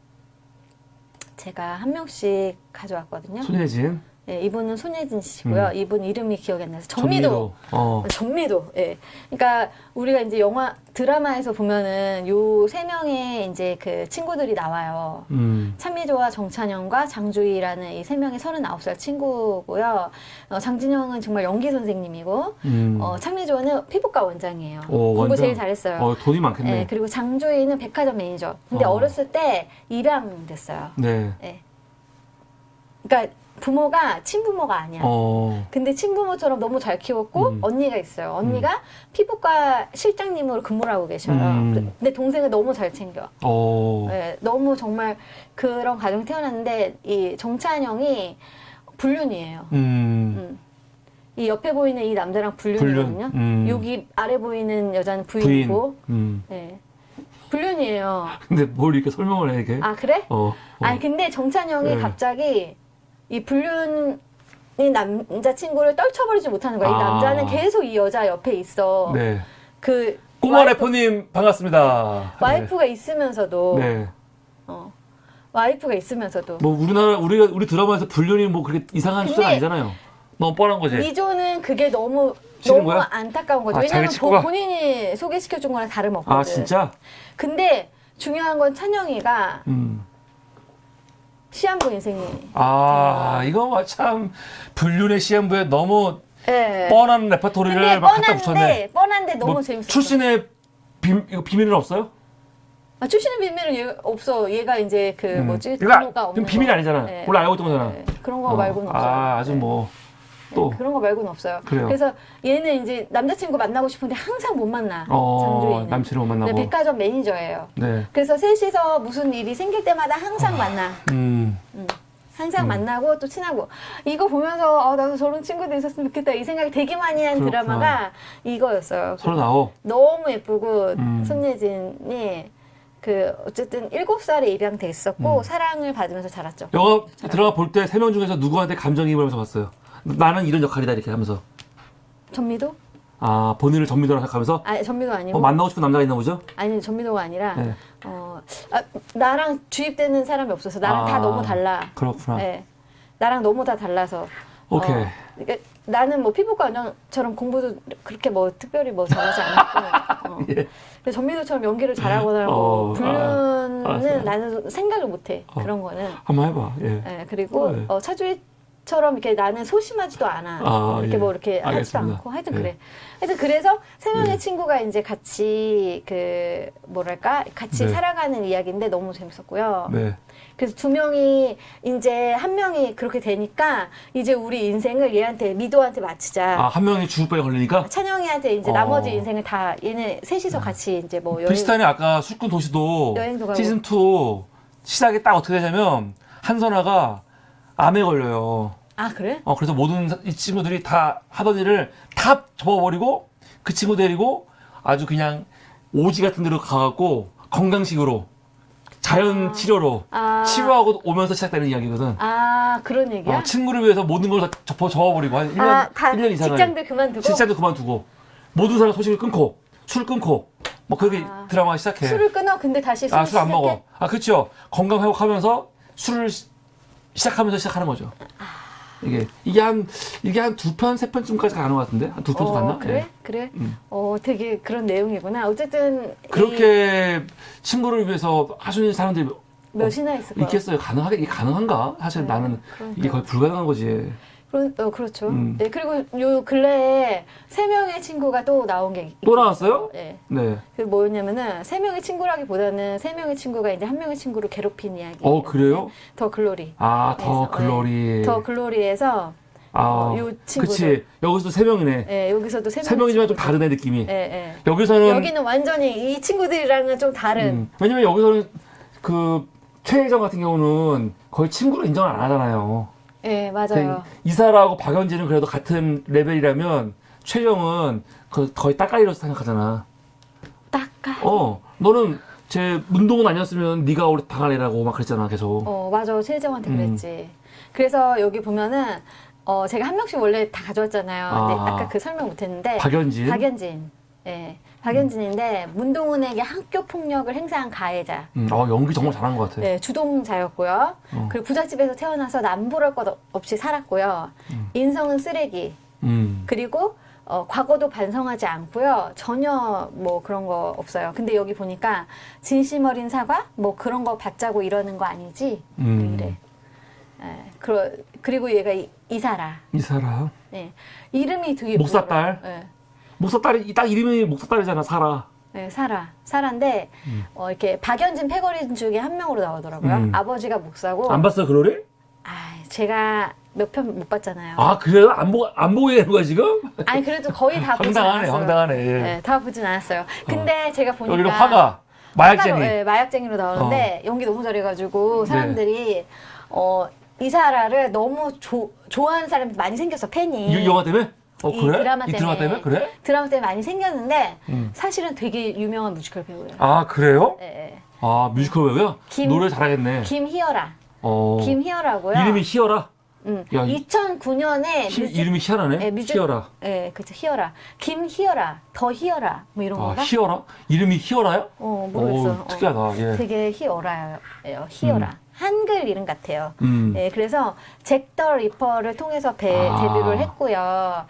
제가 한 명씩 가져왔거든요. 손예진. 네, 이분은 손예진 씨고요. 이분 이름이 기억이 안 나서 전미도. 전미도. 예. 그러니까 우리가 이제 드라마에서 보면은 요 세 명의 이제 그 친구들이 나와요. 찬미조와 정찬영과 장주희라는 이 세 명의 39살 친구고요. 장진영은 정말 연기 선생님이고, 찬미조는 피부과 원장이에요. 공부 원장. 제일 잘했어요. 돈이 많겠네. 네, 그리고 장주희는 백화점 매니저. 근데 어렸을 때 입양됐어요. 네. 네. 그러니까 부모가 친부모가 아니야. 근데 친부모처럼 너무 잘 키웠고 언니가 있어요. 언니가 피부과 실장님으로 근무를 하고 계셔요. 근데 동생을 너무 잘 챙겨. 네, 너무 정말 그런 가정 태어났는데 이 정찬영이 불륜이에요. 이 옆에 보이는 이 남자랑 불륜이거든요. 여기 아래 보이는 여자는 부인이고. 네. 불륜이에요. 근데 뭘 이렇게 설명을 해 이게? 그래? 아니 근데 정찬영이 갑자기 이 불륜이 남자친구를 떨쳐버리지 못하는 거야. 이 남자는 계속 이 여자 옆에 있어. 네. 그 꼬마 래퍼님 반갑습니다. 와이프가 있으면서도. 네. 와이프가 있으면서도. 뭐 우리 드라마에서 불륜이 뭐 그렇게 이상한 수가 아니잖아요. 너무 뻔한 거지. 미조는 그게 너무 거야? 안타까운 거죠. 자기 왜냐면 친구가? 본인이 소개시켜준 거랑 다름없거든. 진짜? 근데 중요한 건 찬영이가 시한부 인생이. 이거 참 불륜의 시한부에 너무 네. 뻔한 레퍼토리를 막 갖다 붙였네. 뻔한데 너무 뭐 재밌었어. 출신의 비밀은 없어요? 출신의 비밀은 없어. 얘가 이제 그 뭐지? 그러니까 부모가 없는 비밀이 거. 아니잖아. 네. 원래 알고 있던 거잖아. 네. 그런 거 말고는 없어요. 아주 뭐 또 그런 거 말고는 없어요. 그래요. 그래서 얘는 이제 남자친구 만나고 싶은데 항상 못 만나. 장주희는. 남친을 못 만나고. 백화점 매니저예요. 네. 그래서 셋이서 무슨 일이 생길 때마다 항상 만나. 항상 만나고 또 친하고. 이거 보면서 나도 저런 친구도 있었으면 좋겠다 이 생각이 되게 많이 한 그렇구나. 드라마가 이거였어요. 39. 너무 예쁘고 손예진이 어쨌든 7살에 입양됐었고 사랑을 받으면서 자랐죠. 영화 드라마 볼 때 3명 중에서 누구한테 감정이입하면서 봤어요? 나는 이런 역할이다 이렇게 하면서. 전미도? 본인을 전미도라고 생각하면서? 아니 전미도 아니고. 만나고 싶은 남자가 있나 보죠? 아니 전미도가 아니라 네. 나랑 주입되는 사람이 없어서 나랑 다 너무 달라. 그렇구나. 네. 나랑 너무 다 달라서 오케이. 그러니까 나는 뭐 피부과처럼 공부도 그렇게 뭐 특별히 뭐 잘하지 않았고 예. 근데 전미도처럼 연기를 잘하거나 뭐 불륜은 알았어요. 나는 생각을 못해 그런 거는. 한번 해봐. 예. 예, 그리고 네. 차주희처럼 이렇게 나는 소심하지도 않아. 이렇게 예. 뭐 이렇게 하지도 알겠습니다. 않고 하여튼 예. 그래. 하여튼 그래서 세 명의 예. 친구가 이제 같이 같이 네. 살아가는 이야기인데 너무 재밌었고요. 네. 그래서 두 명이 이제 한 명이 그렇게 되니까 이제 우리 인생을 얘한테 미도한테 맞추자. 한 명이 죽을 뻔 걸리니까? 찬영이한테 이제 나머지 인생을 다 얘네 셋이서 같이 이제 뭐 여행. 비슷하네. 아까 술꾼 도시도 여행도 가고. 시즌2 시작이 딱 어떻게 되냐면 한선아가 암에 걸려요. 아 그래? 그래서 모든 이 친구들이 다 하던 일을 다 접어버리고 그 친구 데리고 아주 그냥 오지 같은 데로 가갖고 건강식으로 자연 치료로 치료하고 오면서 시작되는 이야기거든. 그런 얘기야? 친구를 위해서 모든 걸 다 접어버리고 한 1년, 1년 이상을 직장들 그만두고 모든 사람 소식을 끊고 술 끊고 뭐 그렇게 드라마 시작해. 술을 끊어? 근데 다시 술을 술 안 시작해? 먹어. 그렇죠. 건강 회복하면서 술을 시작하면서 시작하는 거죠. 이게 한 두 편, 세 편쯤까지 가는 것 같은데? 한 두 편도 갔나? 그래? 예. 그래? 되게 그런 내용이구나. 어쨌든 그렇게 친구를 위해서 하시는 사람들이 몇이나 있을까? 있겠어요. 이게 가능한가? 사실 나는 그러니까. 이게 거의 불가능한 거지. 그렇죠. 네, 그리고 요 근래에 세 명의 친구가 또 나온 게 또 나왔어요? 네. 네. 그 뭐였냐면은 세 명의 친구라기보다는 세 명의 친구가 이제 한 명의 친구를 괴롭힌 이야기. 그래요? 더 글로리. 더 글로리. 더 글로리에서 요 친구들. 그치. 여기서도 세 명이네. 네, 여기서도 세 세 명이지만 좀 친구들. 다르네, 느낌이. 네. 여기서는 완전히 이 친구들이랑은 좀 다른. 왜냐면 여기서는 그 최혜정 같은 경우는 거의 친구로 인정을 안 하잖아요. 네, 맞아요. 이사라하고 박연진은 그래도 같은 레벨이라면 최정은 거의 따까이로서 생각하잖아. 너는 제 문동은 아니었으면 네가 우리 당할 애라고 막 그랬잖아, 계속. 맞아. 최혜정한테 그랬지. 그래서 여기 보면은 제가 한 명씩 원래 다 가져왔잖아요. 근데 아까 그 설명 못했는데 박연진. 예. 박연진인데 문동은에게 학교 폭력을 행사한 가해자. 연기 정말 잘한 것 같아. 네, 주동자였고요. 그리고 부잣집에서 태어나서 남부럴 것 없이 살았고요. 인성은 쓰레기. 그리고 과거도 반성하지 않고요. 전혀 뭐 그런 거 없어요. 근데 여기 보니까 진심 어린 사과 뭐 그런 거 받자고 이러는 거 아니지? 이래. 그리고 얘가 이사라. 이사라. 네, 이름이 되게 목사딸. 네. 목사딸이 딱 이름이 목사딸이잖아, 사라. 네, 사라인데 이렇게 박연진 패거리 중에 한 명으로 나오더라고요. 아버지가 목사고. 안 봤어, 글로리? 제가 몇 편 못 봤잖아요. 그래요? 안 보게 되는 거야, 지금? 아니 그래도 거의 다 보진 않았어요. 황당하네. 네, 다 보진 않았어요. 근데 제가 보니까 여기는 화가 마약쟁이. 네, 마약쟁이로 나오는데 연기 너무 잘해가지고 사람들이 이사라를 너무 좋아하는 사람이 많이 생겼어, 팬이. 이 영화 때문에? 그래? 이 드라마 때문에? 그래? 드라마 때문에 많이 생겼는데 사실은 되게 유명한 뮤지컬 배우예요. 그래요? 네. 뮤지컬 배우야? 노래 잘하겠네. 김희열아. 김희열하고요. 이름이 희열아? 야, 2009년에 이름이 희열하네? 네, 희열아. 네, 그렇죠. 희열아. 김희열아. 더 희열아. 뭐 이런 건가? 희열아? 이름이 희열아야? 모르겠어. 특이하다. 예. 되게 희열아예요. 희열아. 한글 이름 같아요. 네, 그래서 잭 더 리퍼를 통해서 데뷔를 했고요.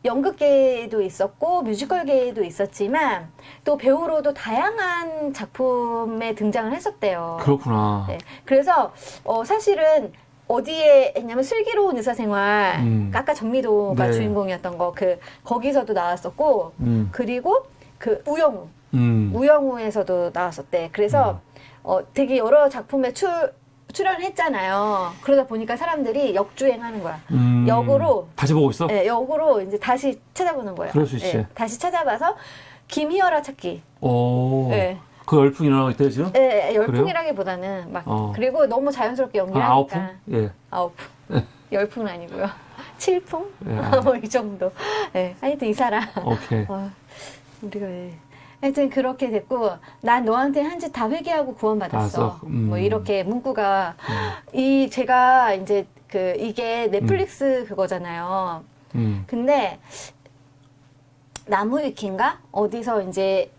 연극계에도 있었고 뮤지컬계에도 있었지만 또 배우로도 다양한 작품에 등장을 했었대요. 그렇구나. 네, 그래서 사실은 어디에 했냐면 슬기로운 의사생활, 아까 전미도가 네. 주인공이었던 거 거기서도 나왔었고 그리고 우영우, 우영우에서도 나왔었대. 그래서 되게 여러 작품에 출연을 했잖아요. 그러다 보니까 사람들이 역주행하는 거야. 역으로 다시 보고 있어? 네, 역으로 이제 다시 찾아보는 거예요. 그럴 수 있지. 네, 다시 찾아봐서 김희열아 찾기. 네. 그 열풍이 일어나고 있대요, 지금? 네, 열풍이라기보다는 그리고 너무 자연스럽게 연기를 하니까. 아홉풍? 예. 아홉풍. 열풍은 아니고요. 칠풍? 예. 뭐 이 정도. 네, 하여튼 이 사람. 오케이. 우리가 하여튼 그렇게 됐고 난 너한테 한 짓 다 회개하고 구원받았어. 뭐 이렇게 문구가 제가 이제 이게 넷플릭스 그거잖아요. 근데 나무위키인가 어디서 이제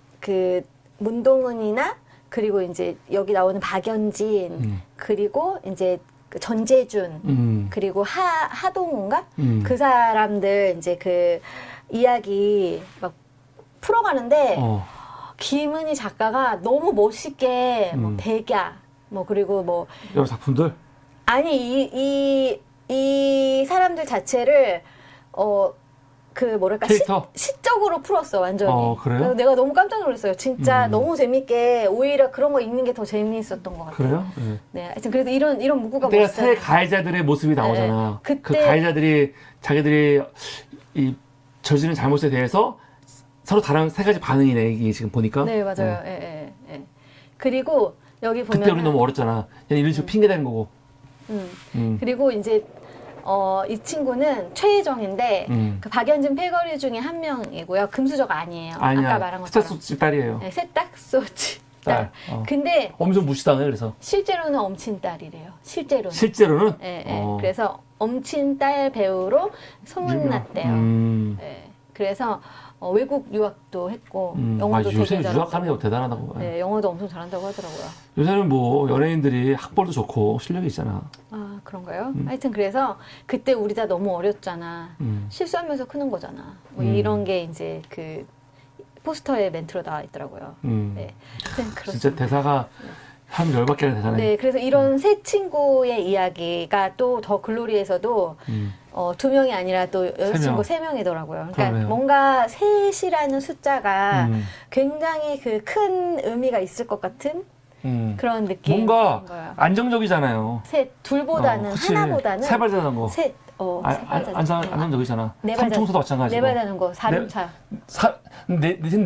문동은이나 그리고 이제 여기 나오는 박연진 그리고 이제 그 전재준 그리고 하동훈가 그 사람들 이제 그 이야기 막 풀어가는데 김은희 작가가 너무 멋있게 뭐 백야 뭐 그리고 뭐 여러 작품들 아니 이 사람들 자체를 그 뭐랄까 캐릭터? 시적으로 풀었어 완전히. 그래요? 그래서 내가 너무 깜짝 놀랐어요. 진짜 너무 재밌게 오히려 그런 거 읽는 게 더 재미있었던 것 같아요. 그래요? 네. 네, 하여튼 그래도 이런 문구가 그때가 멋있어요. 새 가해자들의 모습이 나오잖아. 그때- 그 가해자들이 자기들이 이 저지른 잘못에 대해서 서로 다른 세 가지 반응이네 이게 지금 보니까. 네 맞아요. 예. 그리고 여기 보면 그때 우리 너무 어렸잖아. 그냥 이런 식으로 핑계 대는 거고. 그리고 이제 이 친구는 최혜정인데 그 박연진 패거리 중에 한 명이고요. 금수저가 아니에요. 아니야. 아까 말한 것처럼. 스타소치 딸이에요. 네, 세딱소치 딸. 딸. 근데 엄청 무시당해 그래서. 실제로는 엄친딸이래요. 실제로는. 실제로는. 그래서 엄친딸 배우로 소문났대요. 그래서 외국 유학도 했고 영어도 되게 요새 잘하고. 유학하는 게 대단하다고. 네, 영어도 엄청 잘한다고 하더라고요. 요새는 뭐 연예인들이 학벌도 좋고 실력이 있잖아. 아 그런가요? 하여튼 그래서 그때 우리 다 너무 어렸잖아. 실수하면서 크는 거잖아. 뭐 이런 게 이제 그 포스터에 멘트로 나와 있더라고요. 네, 하여튼 그렇습니다. 진짜 대사가 한 열받게 하는 대사네. 네, 그래서 이런 세 친구의 이야기가 또 더 글로리에서도 두 명이 아니라 또 여자친구 세 명이더라고요. 그러니까 그러네요. 뭔가 셋이라는 숫자가 굉장히 그 큰 의미가 있을 것 같은 그런 느낌. 뭔가 거예요. 안정적이잖아요. 셋, 둘보다는 그치. 하나보다는 세발 자전거. 셋, 안정적이잖아. 네 발 삼총사도 마찬가지고. 네발 자는 거, 사륜차.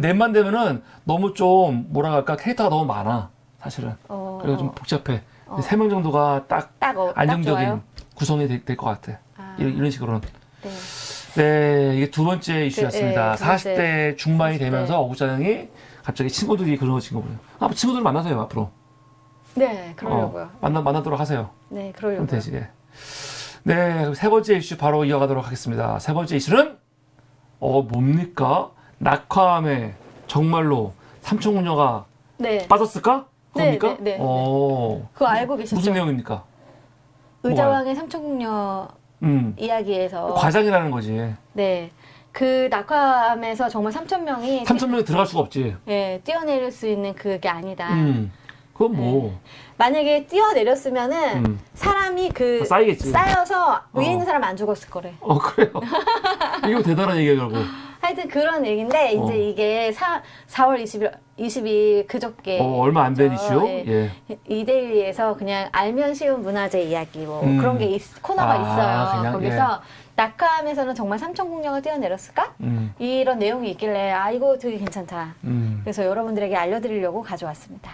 넷만 되면은 너무 좀 뭐라 할까 캐릭터가 너무 많아 사실은. 그래서 좀 복잡해. 세 명 정도가 딱 딱 안정적인 좋아요? 구성이 될 것 같아. 이런 식으로는. 네. 네, 이게 두 번째 이슈였습니다. 네, 두 번째. 40대 중반이 40대. 되면서 어국장이 갑자기 친구들이 그러진 거예요. 친구들 만나세요 앞으로. 네, 그러려고요. 만나도록 하세요. 네, 그러려고요. 선택지게. 네, 세 번째 이슈 바로 이어가도록 하겠습니다. 세 번째 이슈는 뭡니까? 낙화암에 정말로 삼천궁녀가 네. 빠졌을까? 네, 그겁니까? 네, 네. 그거 알고 계시죠? 무슨 내용입니까? 의자왕의 삼천궁녀 이야기에서 과장이라는 거지. 네. 그 낙화암에서 정말 3,000명이 3,000명이 들어갈 수가 없지. 네, 뛰어내릴 수 있는 그게 아니다. 그건 뭐. 만약에 뛰어내렸으면은 사람이 쌓이겠지. 쌓여서 위에 있는 사람 안 죽었을 거래. 그래요. 이거 대단한 얘기야, 결국. 하여튼 그런 얘기인데 이제 이게 4월 20일 그저께 얼마 안 된 이슈? 예. 이데일리에서 그냥 알면 쉬운 문화재 이야기 뭐 그런 게 코너가 있어요. 그냥, 거기서 낙하암에서는 정말 삼천궁녀가 뛰어내렸을까? 이런 내용이 있길래 이거 되게 괜찮다. 그래서 여러분들에게 알려드리려고 가져왔습니다.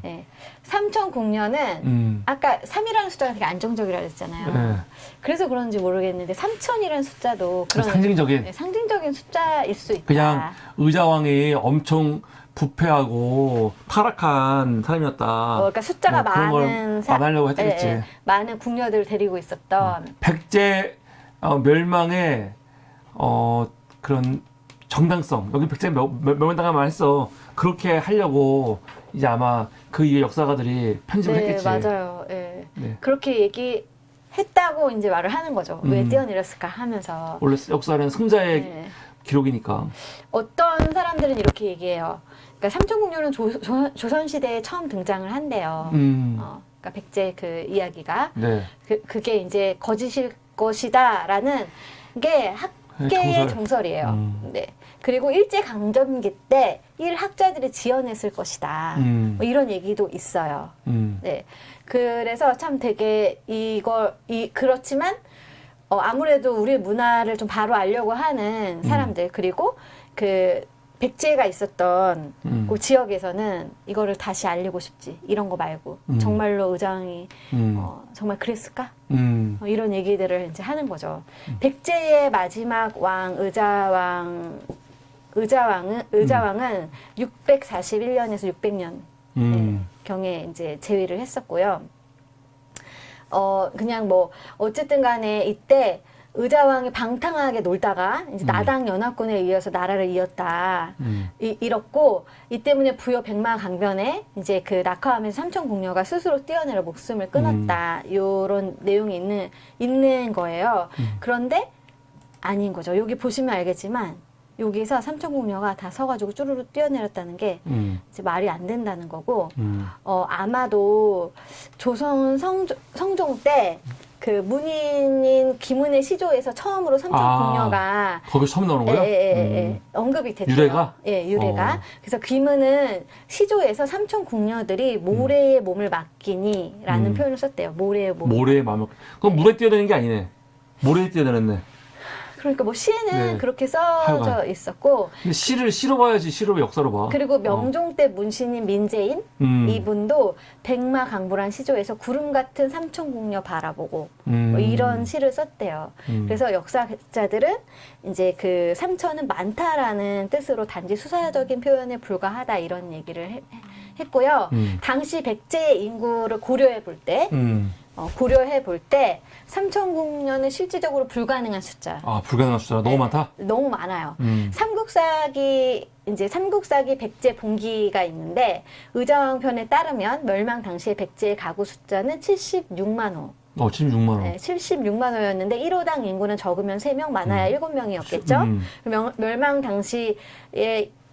네. 삼천궁녀는 아까 3이라는 숫자가 되게 안정적이라고 했잖아요. 네. 그래서 그런지 모르겠는데 3천이라는 숫자도 그런 상징적인. 상징적인 숫자일 수 있다. 그냥 의자왕이 엄청 부패하고 타락한 사람이었다. 그러니까 숫자가 그런 걸 많은 안 하려고 했겠지. 많은 궁녀들을 데리고 있었던 백제 멸망의 그런 정당성. 여기 백제 멸망당하면 했어. 그렇게 하려고 이제 아마 그 이후에 역사가들이 편집을 했겠지. 맞아요. 예. 네. 그렇게 얘기했다고 이제 말을 하는 거죠. 왜 뛰어내렸을까 하면서. 원래 역사는 승자의 네. 기록이니까. 어떤 사람들은 이렇게 얘기해요. 그러니까 삼천궁녀는 조선시대에 처음 등장을 한대요. 그러니까 백제 그 이야기가. 네. 그게 이제 거짓일 것이다라는 게 학계의 정설이에요. 네. 그리고 일제강점기 때 일학자들이 지어냈을 것이다. 뭐 이런 얘기도 있어요. 네. 그래서 참 되게 그렇지만 아무래도 우리 문화를 좀 바로 알려고 하는 사람들 그리고 그 백제가 있었던 그 지역에서는 이거를 다시 알리고 싶지. 이런 거 말고 정말로 의장이 정말 그랬을까? 이런 얘기들을 이제 하는 거죠. 백제의 마지막 왕 의자왕은 641년에서 600년 경에 이제 재위를 했었고요. 그냥 뭐 어쨌든 간에 이때 의자왕이 방탕하게 놀다가 이제 나당 연합군에 의해서 나라를 이었다. 이렇고 이 때문에 부여 백마 강변에 이제 그 낙하하면서 삼천궁녀가 스스로 뛰어내려 목숨을 끊었다. 요런 내용이 있는 거예요. 그런데 아닌 거죠. 여기 보시면 알겠지만 여기서 삼천궁녀가 다 서가지고 쭈루루 뛰어내렸다는 게 이제 말이 안 된다는 거고 아마도 조선 성종 때 그 문인인 김은의 시조에서 처음으로 삼천궁녀가 거기 처음 나오는 거예요? 언급이 됐대요. 유래가? 예, 유래가. 그래서 김은은 시조에서 삼천궁녀들이 모래의 몸을 맡기니라는 표현을 썼대요. 모래의 몸. 모래의 마음을. 그럼 물에 뛰어드는 게 아니네. 모래에 뛰어드는네. 그러니까 뭐 시에는 네. 그렇게 써져 하여간. 있었고 근데 시로 봐야지 시로 역사로 봐. 그리고 명종 때 문신인 민재인 이분도 백마 강불한 시조에서 구름 같은 삼천궁녀 바라보고 뭐 이런 시를 썼대요. 그래서 역사자들은 이제 그 삼천은 많다라는 뜻으로 단지 수사적인 표현에 불과하다 이런 얘기를 했고요. 당시 백제의 인구를 고려해 볼 때 삼천궁녀는 실질적으로 불가능한 숫자. 아, 불가능한 숫자 너무 많다? 너무 많아요. 삼국사기 백제 봉기가 있는데 의자왕 편에 따르면 멸망 당시의 백제의 가구 숫자는 76만 호. 76만 원. 네, 76만 호였는데 1호당 인구는 적으면 3명, 많아야 7명이었겠죠. 멸망 당시에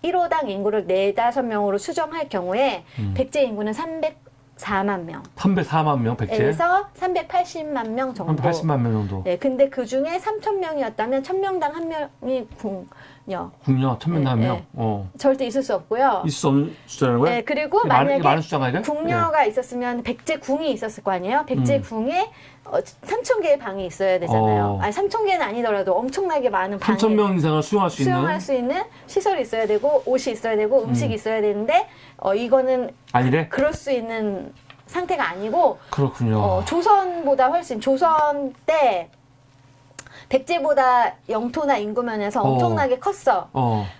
1호당 인구를 4, 5명으로 수정할 경우에 백제 인구는 304만 명. 304만 명, 백제? 에서 380만 명 정도. 380만 명 정도. 네, 근데 그 중에 3,000명이었다면 1,000명당 한 명이 궁녀. 궁녀, 1000명당 한 명? 절대 있을 수 없고요. 있을 수 없는 숫자라는 거야? 네, 그리고 이게 만약에 많은 숫자가 이게? 궁녀가 있었으면 백제궁이 있었을 거 아니에요? 백제궁에 3,000개의 방이 있어야 되잖아요. 아니, 3,000개는 아니더라도 엄청나게 많은 방이 3,000명 이상을 수용할 수 있는? 시설이 있어야 되고 옷이 있어야 되고 음식이 있어야 되는데 이거는 아니래? 그럴 수 있는 상태가 아니고 그렇군요. 조선보다 훨씬 조선 때 백제보다 영토나 인구 면에서 엄청나게 컸어.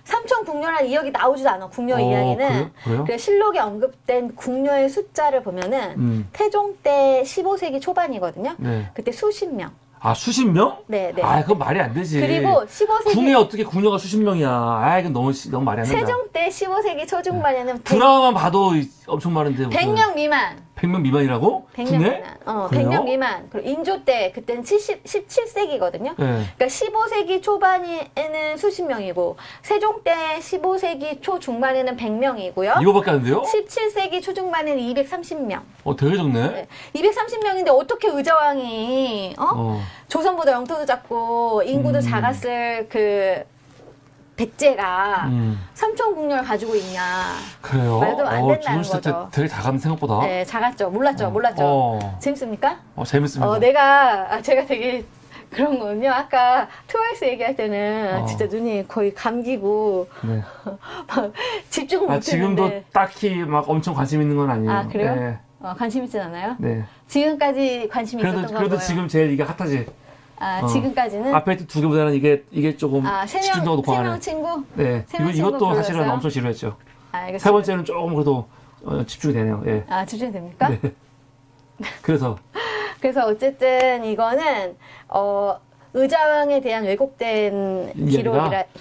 삼천궁녀라는 이야기 나오지도 않아. 궁녀 이야기는. 그래요? 그래서 실록에 언급된 궁녀의 숫자를 보면은 태종 때 15세기 초반이거든요. 네. 그때 수십 명. 아, 수십 명? 네, 네. 아, 그건 말이 안 되지. 그리고 15세기 궁에 어떻게 궁녀가 수십 명이야. 아, 이건 너무 말이 안 된다. 세종 때 15세기 초중반에는 드라마만 봐도 엄청 많은데. 100명 미만. 100명 미만이라고? 100명 궁에? 미만. 100명 미만. 그리고 인조 때 그때는 17세기거든요. 네. 그러니까 15세기 초반에는 수십 명이고 세종 때 15세기 초중반에는 100명이고요. 이거밖에 안 돼요? 17세기 초중반에는 230명. 되게 적네. 네. 230명인데 어떻게 의자왕이 조선보다 영토도 작고 인구도 작았을 그 백제가 삼천궁녀를 가지고 있냐. 그래요? 말도 안 된다는 조선 시대 때 거죠. 되게 작은 생각보다. 네, 작았죠. 몰랐죠. 재밌습니까? 재밌습니다. 제가 되게 그런 거는요. 아까 트와이스 얘기할 때는 진짜 눈이 거의 감기고 네. 막 집중을 못했는데. 지금도 딱히 막 엄청 관심 있는 건 아니에요. 아, 그래요? 네. 관심 있진 않아요? 네. 지금까지 관심이 있었던 건 그래도 뭐예요? 지금 제일 이게 핫하지. 지금까지는 앞에 두 개보다는 이게 조금 집중도가 높아. 3명 친구? 네. 세 명 이것도 친구 사실은 불렀어요? 엄청 지루했죠. 알겠습니다. 세 번째는 조금 그래도 집중이 되네요. 예. 집중이 됩니까? 네. 그래서 어쨌든 이거는 의자왕에 대한 왜곡된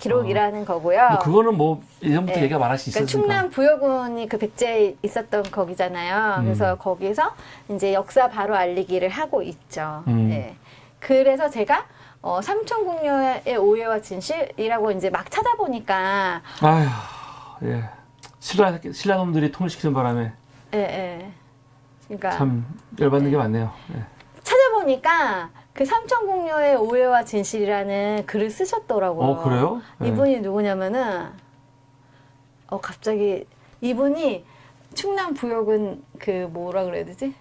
기록이라는 거고요. 그거는 뭐 예전부터 네. 얘기가 많을 수 있으니까. 그러니까 충남 부여군이 그 백제에 있었던 거기잖아요. 그래서 거기서 이제 역사 바로 알리기를 하고 있죠. 네. 그래서 제가 삼천궁녀의 오해와 진실이라고 이제 막 찾아보니까 아휴, 예. 신라놈들이 통일시키는 바람에 그러니까 참 열받는 게 많네요. 예. 찾아보니까 그 삼천궁녀의 오해와 진실이라는 글을 쓰셨더라고요. 그래요? 네. 이분이 누구냐면은 갑자기 이분이 충남 부여군 그 뭐라 그래야 되지?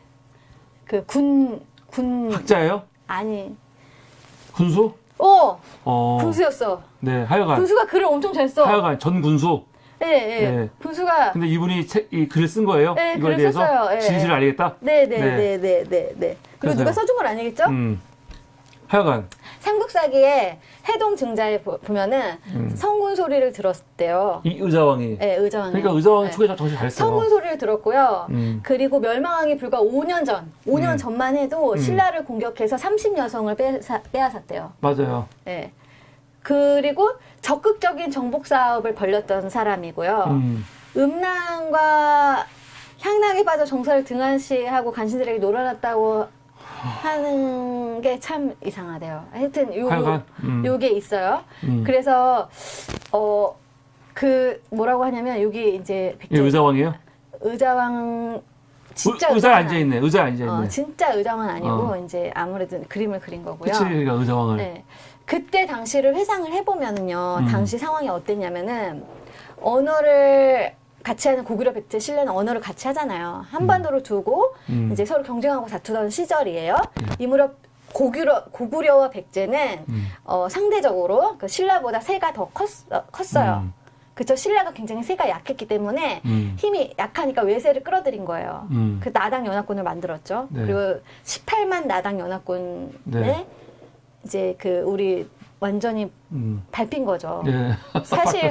그 군 학자예요? 아니. 군수? 군수였어. 네, 하여간. 군수가 글을 엄청 잘 써. 하여간 전 군수. 네. 군수가. 근데 이분이 이 글을 쓴 거예요? 네, 이거에 글을 대해서 썼어요. 진실을 알리겠다? 네. 그리고 그래서요? 누가 써준 건 아니겠죠? 하여간. 삼국사기에 해동 증자에 보면은 성문 소리를 들었대요. 이 의자왕이. 네, 의자왕이. 그러니까 의자왕이 네. 초기에 정신 잘했어요. 성문 소리를 들었고요. 그리고 멸망하기 불과 5년 전, 5년 전만 해도 신라를 공격해서 30여성을 빼앗았대요. 맞아요. 네. 그리고 적극적인 정복 사업을 벌였던 사람이고요. 음란과 향락에 빠져 정서를 등한시하고 간신들에게 놀아났다고 하는 게 참 이상하대요. 하여튼 요게 있어요. 그래서 그 뭐라고 하냐면 여기 이제 이 의자왕이에요? 의자왕 진짜 의자에 앉아 있네. 의자에 앉아 있네. 진짜 의자왕은 아니고 이제 아무래도 그림을 그린 거고요. 그치, 그러니까 의자왕을. 네. 그때 당시를 회상을 해보면은요, 당시 상황이 어땠냐면은 언어를 같이 하는 고구려 백제 신라는 언어를 같이 하잖아요. 한반도를 두고 이제 서로 경쟁하고 다투던 시절이에요. 이 무렵 고구려와 백제는 상대적으로 그 신라보다 세가 더 컸어요. 그쵸? 신라가 굉장히 세가 약했기 때문에 힘이 약하니까 외세를 끌어들인 거예요. 그 나당 연합군을 만들었죠. 네. 그리고 18만 나당 연합군에 네. 이제 그 우리 완전히 밟힌 거죠. 네. 사실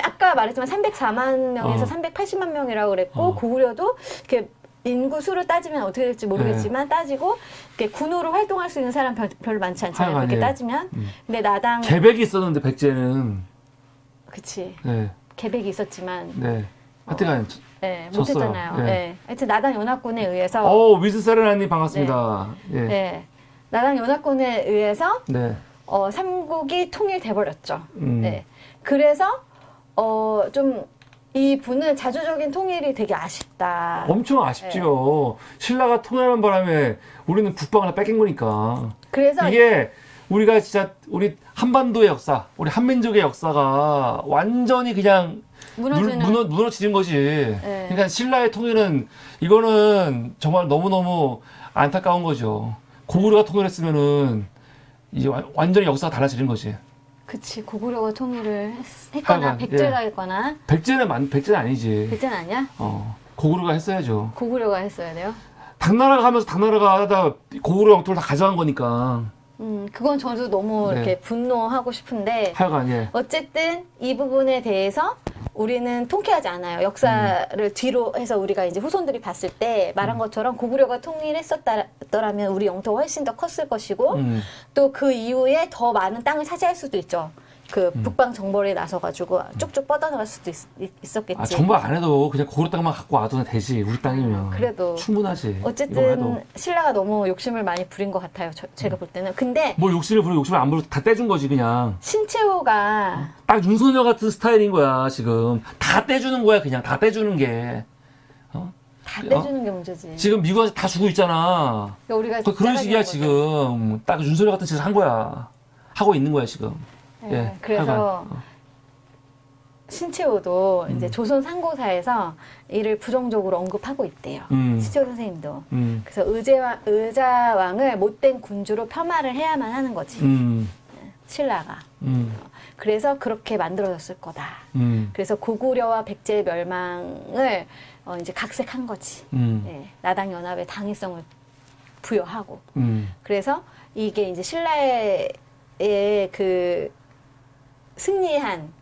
아까 말했지만 304만 명에서 380만 명이라고 그랬고 고구려도 이렇게 인구 수를 따지면 어떻게 될지 모르겠지만 따지고 이렇게 군으로 활동할 수 있는 사람 별로 많지 않잖아요. 그렇게 따지면. 근데 나당 계백이 있었는데 백제는 그치. 네. 계백이 있었지만 네. 하여튼간 네, 졌어요. 못했잖아요. 네. 네. 하여튼 나당 연합군에 의해서 위즈 세레나님 반갑습니다. 네. 네. 나당 연합군에 의해서 네. 삼국이 통일돼 버렸죠. 네. 그래서 좀 이분은 자주적인 통일이 되게 아쉽다. 엄청 아쉽지요. 신라가 통일하는 바람에 우리는 북방을 다 뺏긴 거니까. 그래서 이게 우리가 진짜 우리 한반도의 역사, 우리 한민족의 역사가 완전히 그냥 무너지는 거지. 네. 그러니까 신라의 통일은 이거는 정말 너무너무 안타까운 거죠. 고구려가 통일했으면은 이제 완전히 역사가 달라지는 거지. 그치. 고구려가 통일을 했거나 하여간, 백제가 예. 했거나 백제는 아니지. 백제는 아니야? 고구려가 했어야죠. 고구려가 했어야 돼요? 당나라가 하면서 당나라가 하다 고구려 영토를 다 가져간 거니까. 그건 저도 너무 네. 이렇게 분노하고 싶은데 하여간 예. 어쨌든 이 부분에 대해서 우리는 통쾌하지 않아요. 역사를 뒤로 해서 우리가 이제 후손들이 봤을 때 말한 것처럼 고구려가 통일했었더라면 우리 영토가 훨씬 더 컸을 것이고 또 그 이후에 더 많은 땅을 차지할 수도 있죠. 그 북방 정벌에 나서가지고 쭉쭉 뻗어나갈 수도 있었겠지. 정말 안 해도 그냥 고구려 땅만 갖고 와도 되지. 우리 땅이면. 그래도 충분하지. 이거 해도. 어쨌든 신라가 너무 욕심을 많이 부린 것 같아요. 제가 볼 때는. 근데 뭘 욕심을 안 부려 다 떼준 거지 그냥. 신채호가 딱 윤소녀 같은 스타일인 거야 지금. 다 떼주는 거야 그냥. 다 떼주는 게. 다 떼주는 게 문제지. 지금 미국한테 다 주고 있잖아. 그러니까 우리가 그런 식이야 거죠. 지금. 딱 윤소녀 같은 짓을 한 거야. 하고 있는 거야 지금. 네, 예. 그래서 신채호도 이제 조선 상고사에서 이를 부정적으로 언급하고 있대요. 신채호 선생님도. 그래서 의자왕을 못된 군주로 폄하를 해야만 하는 거지. 신라가. 그래서 그렇게 만들어졌을 거다. 그래서 고구려와 백제의 멸망을 이제 각색한 거지. 예, 나당 연합의 당위성을 부여하고. 그래서 이게 이제 신라의 그 승리한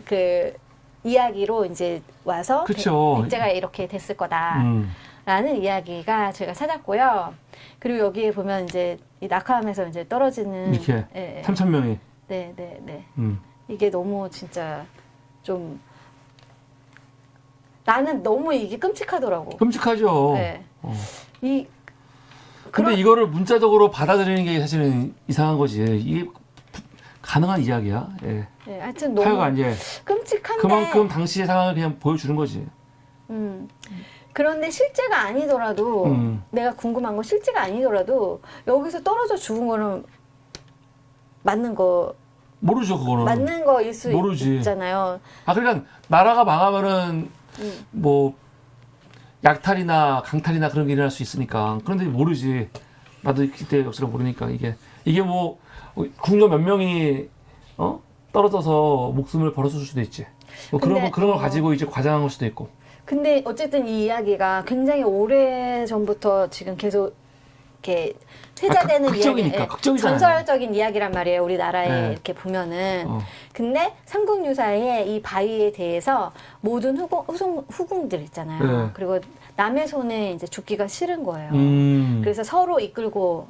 그 이야기로 이제 와서 그쵸. 백제가 이렇게 됐을 거다라는 이야기가 제가 찾았고요. 그리고 여기에 보면 이제 이 낙하함에서 이제 떨어지는 이렇게 예, 예. 3,000명이. 네. 이게 너무 진짜 좀 나는 너무 이게 끔찍하더라고. 끔찍하죠. 네. 근데 그런- 이거를 문자적으로 받아들이는 게 사실은 이상한 거지. 이게 가능한 이야기야. 예. 네, 하여튼 너무 하여간 이제 끔찍한데 그만큼 당시의 상황을 그냥 보여주는 거지. 그런데 실제가 아니더라도 내가 궁금한 건 실제가 아니더라도 여기서 떨어져 죽은 거는 맞는 모르죠 그거는. 맞는 거일 수 모르지. 있잖아요. 그러니까 나라가 망하면은 뭐 약탈이나 강탈이나 그런 게 일어날 수 있으니까. 그런데 모르지. 나도 그때 역사를 모르니까 이게 뭐 궁녀 몇 명이 떨어져서 목숨을 벌어줄 수도 있지. 뭐 근데, 그런 걸 가지고 이제 과장한 걸 수도 있고. 근데 어쨌든 이 이야기가 굉장히 오래 전부터 지금 계속 이렇게 회자되는 극적이니까, 이야기, 극적이잖아요. 전설적인 이야기란 말이에요. 우리나라에 네. 이렇게 보면은. 어. 근데 삼국유사의 이 바위에 대해서 모든 후궁들 있잖아요. 네. 그리고 남의 손에 이제 죽기가 싫은 거예요. 그래서 서로 이끌고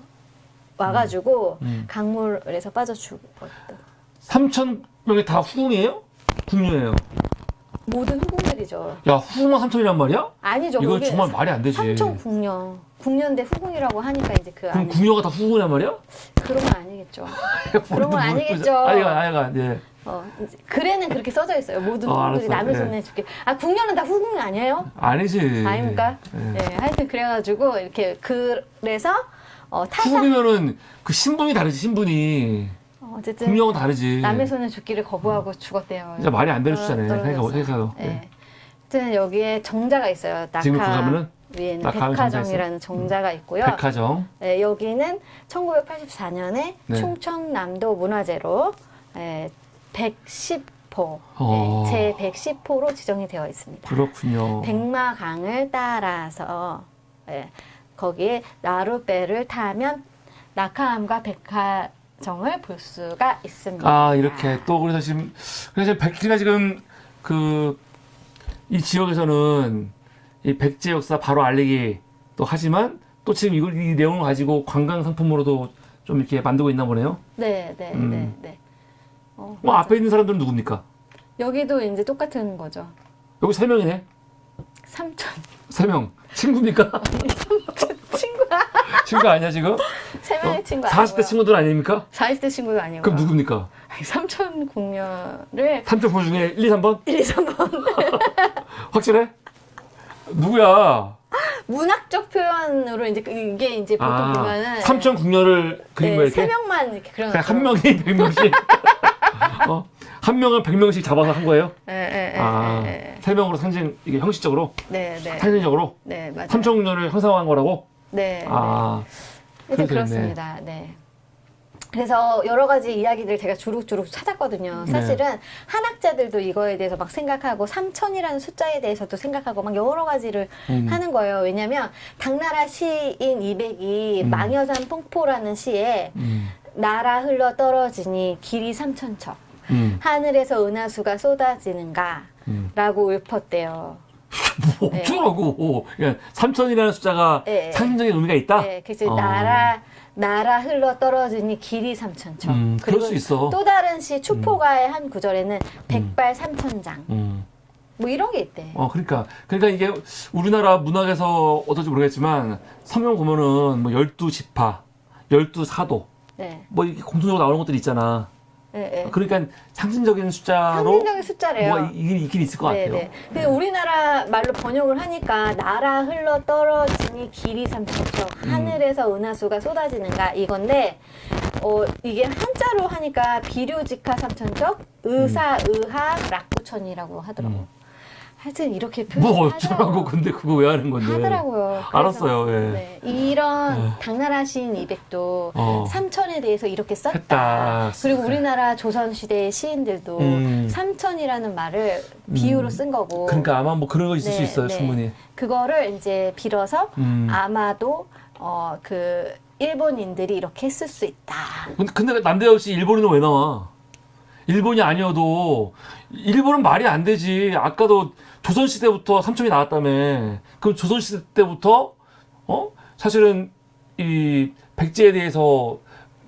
와가지고 강물에서 빠져 죽었다. 3,000명이 다 후궁이에요? 궁녀예요? 모든 후궁들이죠. 야, 후궁만 3,000이란 말이야? 아니죠. 이거 거기 정말 말이 안 되지. 삼촌 궁녀. 궁녀인데 후궁이라고 하니까 이제 그 그럼 안에 궁녀가 다 후궁이란 말이야? 그런 건 아니겠죠. 그런 건 아니겠죠. 아이가, 예. 이제 글에는 그렇게 써져 있어요. 모든 알았어. 후궁들이 남의 예. 손에 죽게. 아, 궁녀는 다 후궁이 아니에요? 아니지. 아닙니까? 예. 네, 하여튼 그래가지고 이렇게 그래서 타사 후궁이면은 그 신분이 다르지, 신분이. 어쨌든 궁녀하고 다르지. 남의 손에 죽기를 거부하고 죽었대요. 진짜 말이 안 되는 숫자네. 떨어졌어요. 생각해도. 네. 아무튼 여기에 정자가 있어요. 지금 낙하 가면은 위에는 낙하하면 백화정이라는 정자가 있고요. 백화정. 네, 여기는 1984년에 네. 충청남도 문화재로 110호, 제 110호로 지정이 되어 있습니다. 그렇군요. 백마강을 따라서 거기에 나룻배를 타면 낙하암과 백화정을 볼 수가 있습니다. 아, 이렇게 또 그래서 백희가 지금 이 지역에서는 이 백제 역사 바로 알리기 또 하지만 또 지금 이 내용을 가지고 관광 상품으로도 좀 이렇게 만들고 있나 보네요. 네. 앞에 있는 사람들은 누굽니까? 여기도 이제 똑같은 거죠. 여기 3명이네. 삼촌 3명. 친구입니까? 친구야. 친구 아니야, 지금? 세 명의 친구 40대 아니고요. 친구들 아닙니까? 40대 친구도 아니고. 그럼 누굽니까? 삼촌 공녀를 3점 중에 1, 2, 3번? 1, 2, 3번 확실해? 누구야? 문학적 표현으로 이제 이게 이제 보통 보면은 삼천 궁녀를 그린 거야, 이렇게? 세 명만 이렇게 그려놨어요. 그냥 한 명이 100명씩. 한 명을 100명씩 잡아서 한 거예요? 세 명으로 이게 형식적으로? 네. 상징적으로? 네, 맞아요. 삼천 궁녀를 형상화한 거라고? 네. 하여튼 그래서 그렇습니다. 네. 그래서 여러 가지 이야기들 제가 주룩주룩 찾았거든요. 사실은 한학자들도 이거에 대해서 막 생각하고 3천이라는 숫자에 대해서도 생각하고 막 여러 가지를 하는 거예요. 왜냐하면 당나라 시인 이백이 망여산 폭포라는 시에 나라 흘러 떨어지니 길이 3천척 하늘에서 은하수가 쏟아지는가 라고 읊었대요. 뭐 어쩌라고. 그러니까 3천이라는 숫자가 상징적인 의미가 있다? 네, 그래서 나라 흘러 떨어지니 길이 3천척. 그럴 수 있어. 또 다른 시 추포가의 한 구절에는 백발 3천장. 뭐 이런 게 있대. 그러니까 이게 우리나라 문학에서 어떨지 모르겠지만 성경 보면은 뭐 12지파, 12사도 네. 뭐 이렇게 공통적으로 나오는 것들이 있잖아. 네. 그러니까 상징적인 숫자로 상징적인 숫자래요. 뭐가 있긴 있을 것 같아요. 네. 근데 우리나라 말로 번역을 하니까 나라 흘러 떨어지니 길이 3천척 하늘에서 은하수가 쏟아지는가 이건데 이게 한자로 하니까 비료직하 3천척 의사의하 락구천이라고 하더라고요. 하여튼 이렇게 뭐 어쩌라고 근데 그거 왜 하는 건데? 하더라고요. 알았어요. 예. 네, 이런 당나라 시인 이백도 삼천에 대해서 이렇게 썼다. 했다. 그리고 우리나라 조선시대의 시인들도 삼천이라는 말을 비유로 쓴 거고. 그러니까 아마 뭐 그런 거 있을 수 있어요, 충분히. 그거를 이제 빌어서 아마도 그 일본인들이 이렇게 했을 수 있다. 근데 난데없이 일본인은 왜 나와? 일본이 아니어도 일본은 말이 안 되지. 아까도 조선시대부터 삼천이 나왔다며. 그럼 조선시대 때부터 사실은 이 백제에 대해서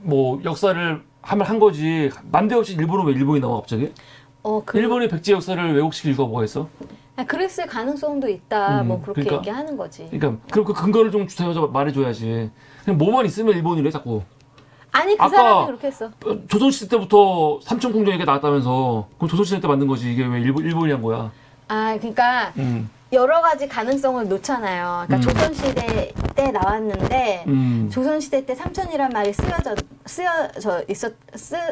뭐 역사를 한 거지. 난데없이 일본은 왜 일본이 나와 갑자기? 일본이 백제 역사를 왜곡시킬 이유가 뭐가 있어? 그랬을 가능성도 있다. 뭐 그렇게 그러니까, 얘기하는 거지. 그러니까 그럼 그 근거를 좀 주세요. 말해줘야지. 그냥 뭐만 있으면 일본이래 자꾸. 아니 그 아까 사람이 그렇게 했어. 조선시대 때부터 삼천궁정 얘기가 나왔다면서 그럼 조선시대 때 만든 거지. 이게 왜 일본이 한 거야? 그러니까 여러 가지 가능성을 놓잖아요. 그러니까 조선시대 때 나왔는데 조선시대 때 삼천이란 말이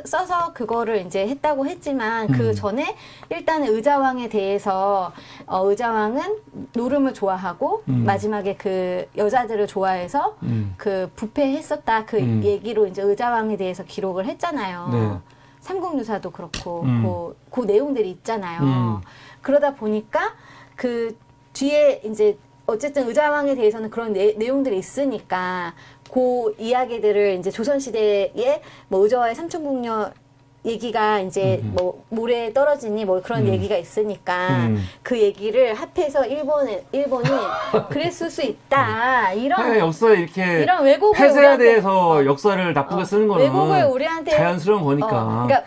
써서 그거를 이제 했다고 했지만 그 전에 일단 의자왕에 대해서 의자왕은 노름을 좋아하고 마지막에 그 여자들을 좋아해서 그 부패했었다 그 얘기로 이제 의자왕에 대해서 기록을 했잖아요. 네. 삼국유사도 그렇고 그 내용들이 있잖아요. 그러다 보니까 그 뒤에 이제 어쨌든 의자왕에 대해서는 그런 내용들이 있으니까 그 이야기들을 이제 조선시대에 뭐 의저와의 삼천궁녀 얘기가 이제 뭐 모래에 떨어지니 뭐 그런 얘기가 있으니까 그 얘기를 합해서 일본이 그랬을 수 있다 이런 역사에 이렇게 이런 왜곡을 폐쇄에 우리한테- 대해서 역사를 나쁘게 쓰는 거는 왜곡을 우리한테 자연스러운 거니까. 그러니까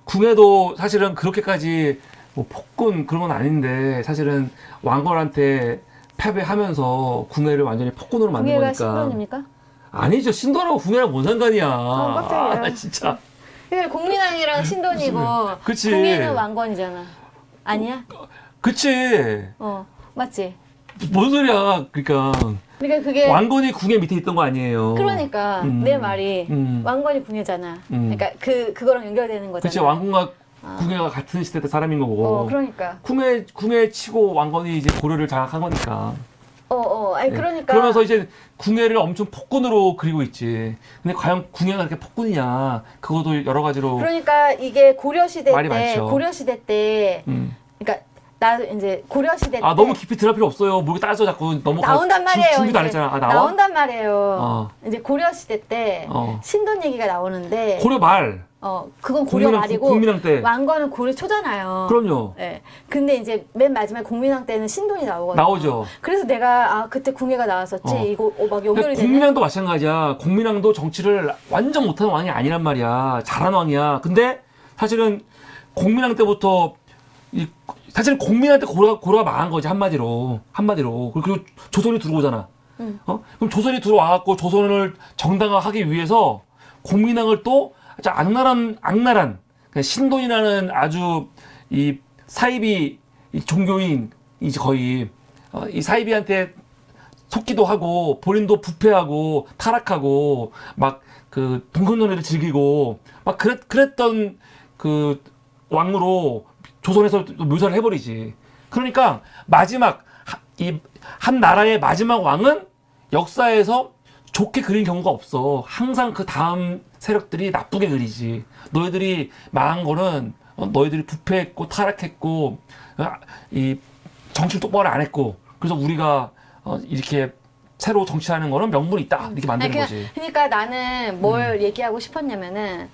궁에도 사실은 그렇게까지 뭐 폭군 그런 건 아닌데 사실은 왕건한테 패배하면서 궁예를 완전히 폭군으로 만든 궁예가 거니까. 신론입니까? 아니죠. 신도라고 궁예랑 뭔 상관이야. 깜짝이야. 나 진짜. 그러니까 국민왕이랑 신돈이고 그치. 궁예는 왕건이잖아. 아니야? 그치. 맞지? 뭔 소리야. 그러니까 그러니까 그게 왕건이 궁예 밑에 있던 거 아니에요. 그러니까 내 말이 왕건이 궁예잖아. 그러니까 그거랑 연결되는 거잖아. 그치. 왕건과 궁예가 같은 시대 때 사람인 거고. 그러니까. 궁예 치고 왕건이 이제 고려를 장악한 거니까. 아니 그러니까. 그러면서 이제 궁예를 엄청 폭군으로 그리고 있지. 근데 과연 궁예가 그렇게 폭군이냐? 그것도 여러 가지로. 그러니까 이게 고려시대 말이 때, 많죠. 고려시대 때, 그러니까 나도 이제 고려시대 때 너무 깊이 들어갈 필요 없어요. 목이 따져 자꾸 넘어가. 나온단 말이에요. 준비도 안 이제. 했잖아. 나와? 나온단 말이에요. 이제 고려시대 때 신돈 얘기가 나오는데. 고려 말. 그건 고려 국민왕, 말이고 국민왕 때. 왕건은 고려 초잖아요. 그럼요. 네. 근데 이제 맨 마지막에 국민왕 때는 신돈이 나오거든요. 나오죠. 그래서 내가 그때 궁예가 나왔었지. 이거 막 연결이 되네. 국민왕도 마찬가지야. 국민왕도 정치를 완전 못하는 왕이 아니란 말이야. 잘하는 왕이야. 근데 사실은 국민왕 때부터 사실은 국민왕 때 고려가 망한 거지 한마디로. 그리고 조선이 들어오잖아. 그럼 조선이 들어와갖고 조선을 정당화하기 위해서 국민왕을 또 악랄한 그러니까 신돈이라는 아주 이 사이비 이 종교인 이제 거의 이 사이비한테 속기도 하고 본인도 부패하고 타락하고 막 그 동성연애를 즐기고 막 그랬던 그 왕으로 조선에서 묘사를 해버리지. 그러니까 마지막 이 한 나라의 마지막 왕은 역사에서 좋게 그린 경우가 없어. 항상 그 다음 세력들이 나쁘게 그리지. 너희들이 망한 거는 너희들이 부패했고 타락했고 이 정치를 똑바로 안 했고 그래서 우리가 이렇게 새로 정치하는 거는 명분이 있다 이렇게 만드는 거지. 그러니까 나는 뭘 얘기하고 싶었냐면은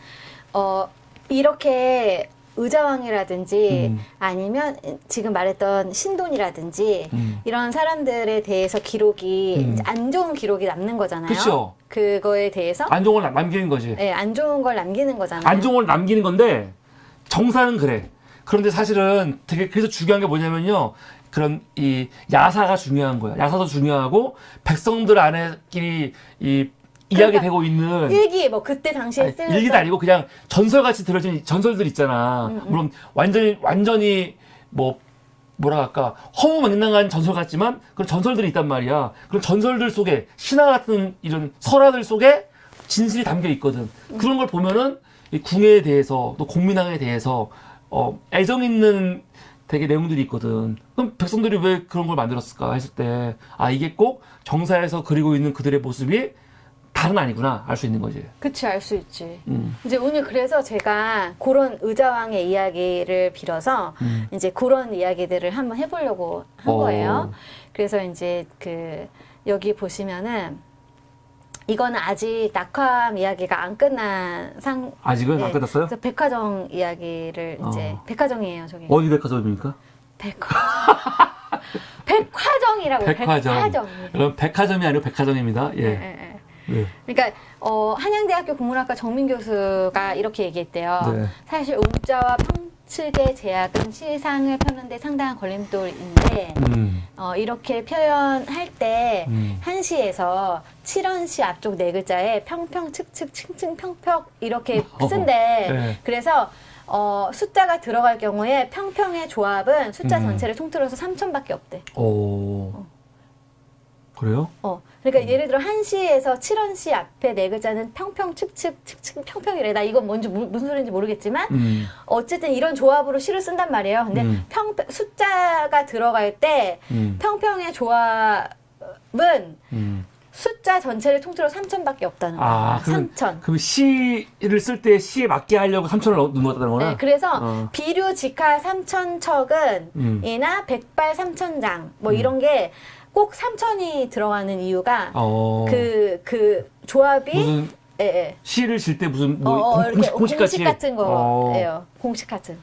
이렇게 의자왕이라든지 아니면 지금 말했던 신돈이라든지 이런 사람들에 대해서 기록이 안 좋은 기록이 남는 거잖아요. 그렇죠. 그거에 대해서 안 좋은 걸 남기는 거지. 네, 안 좋은 걸 남기는 거잖아요. 안 좋은 걸 남기는 건데 정사는 그래. 그런데 사실은 되게 그래서 중요한 게 뭐냐면요. 그런 이 야사가 중요한 거야. 야사도 중요하고 백성들 안에끼리 이야기 되고 있는 일기 뭐 그때 당시에 쓰는 일기도 아니고 그냥 전설같이 들어진 전설들 있잖아. 물론 완전히 뭐라 할까 허무맹랑한 전설 같지만 그런 전설들이 있단 말이야. 그런 전설들 속에 신화 같은 이런 설화들 속에 진실이 담겨 있거든. 그런 걸 보면은 이 궁예에 대해서 또 공민왕에 대해서 애정 있는 되게 내용들이 있거든. 그럼 백성들이 왜 그런 걸 만들었을까 했을 때 이게 꼭 정사에서 그리고 있는 그들의 모습이 다른 아니구나 알 수 있는 거지. 그치, 알 수 있지. 이제 오늘 그래서 제가 그런 의자왕의 이야기를 빌어서 이제 그런 이야기들을 한번 해보려고 한 거예요. 그래서 이제 여기 보시면은 이거는 아직 낙화암 이야기가 안 끝난 아직은 안 끝났어요? 그래서 백화정 이야기를 이제 백화정이에요, 저기. 어디 백화점입니까? 백화정이라고. 백화정. 그럼 백화점이 아니고 백화점입니다. 예. 네. 그러니까 한양대학교 국문학과 정민 교수가 이렇게 얘기했대요. 네. 사실 음자와 평측의 제약은 시상을 펴는 데 상당한 걸림돌인데 이렇게 표현할 때 한시에서 칠언시 앞쪽 네 글자에 평평, 측측, 층층, 평평 이렇게 쓴대. 네. 그래서 숫자가 들어갈 경우에 평평의 조합은 숫자 전체를 통틀어서 3천밖에 없대. 그래요? 그러니까 예를 들어 한시에서 칠언시 앞에 네 글자는 평평, 측측, 평평이래. 나 이건 뭔지 무슨 소리인지 모르겠지만 어쨌든 이런 조합으로 시를 쓴단 말이에요. 근데 숫자가 들어갈 때 평평의 조합은 숫자 전체를 통틀어 3천밖에 없다는 거예요. 3천. 그럼 시를 쓸 때 시에 맞게 하려고 3천을 넣었다는 거나? 네, 그래서 비류 직하 3천척은 이나 백발 3천장 뭐 이런 게 꼭 삼천이 들어가는 이유가 그 조합이 무슨 예. 시를 질 때 무슨 이렇게 공식 같이 같은 거예요. 공식 같은.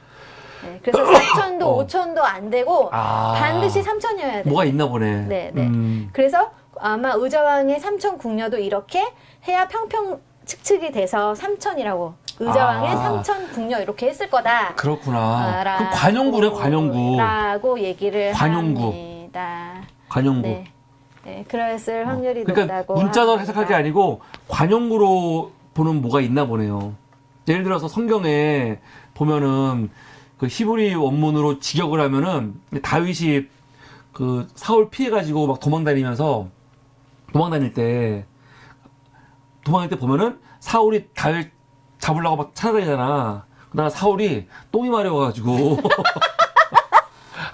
네, 그래서 4천도 5천도 안 되고 반드시 3천이어야 돼요. 뭐가 있나 보네. 네, 네. 그래서 아마 의자왕의 삼천 궁녀도 이렇게 해야 평평 칙칙이 돼서 삼천이라고 의자왕의 삼천 궁녀 이렇게 했을 거다. 그렇구나. 그 관용구네, 관용구. 라고 얘기를 관용구. 합니다. 관용구. 네. 네, 그랬을 확률이 그러니까 높다고 문자로 합니다. 해석할 게 아니고 관용구로 보는 뭐가 있나 보네요. 예를 들어서 성경에 보면은 그 히브리 원문으로 직역을 하면은 다윗이 그 사울 피해가지고 막 도망다닐 때 보면은 사울이 다윗 잡으려고 막 찾아다니잖아. 그러다가 사울이 똥이 마려워가지고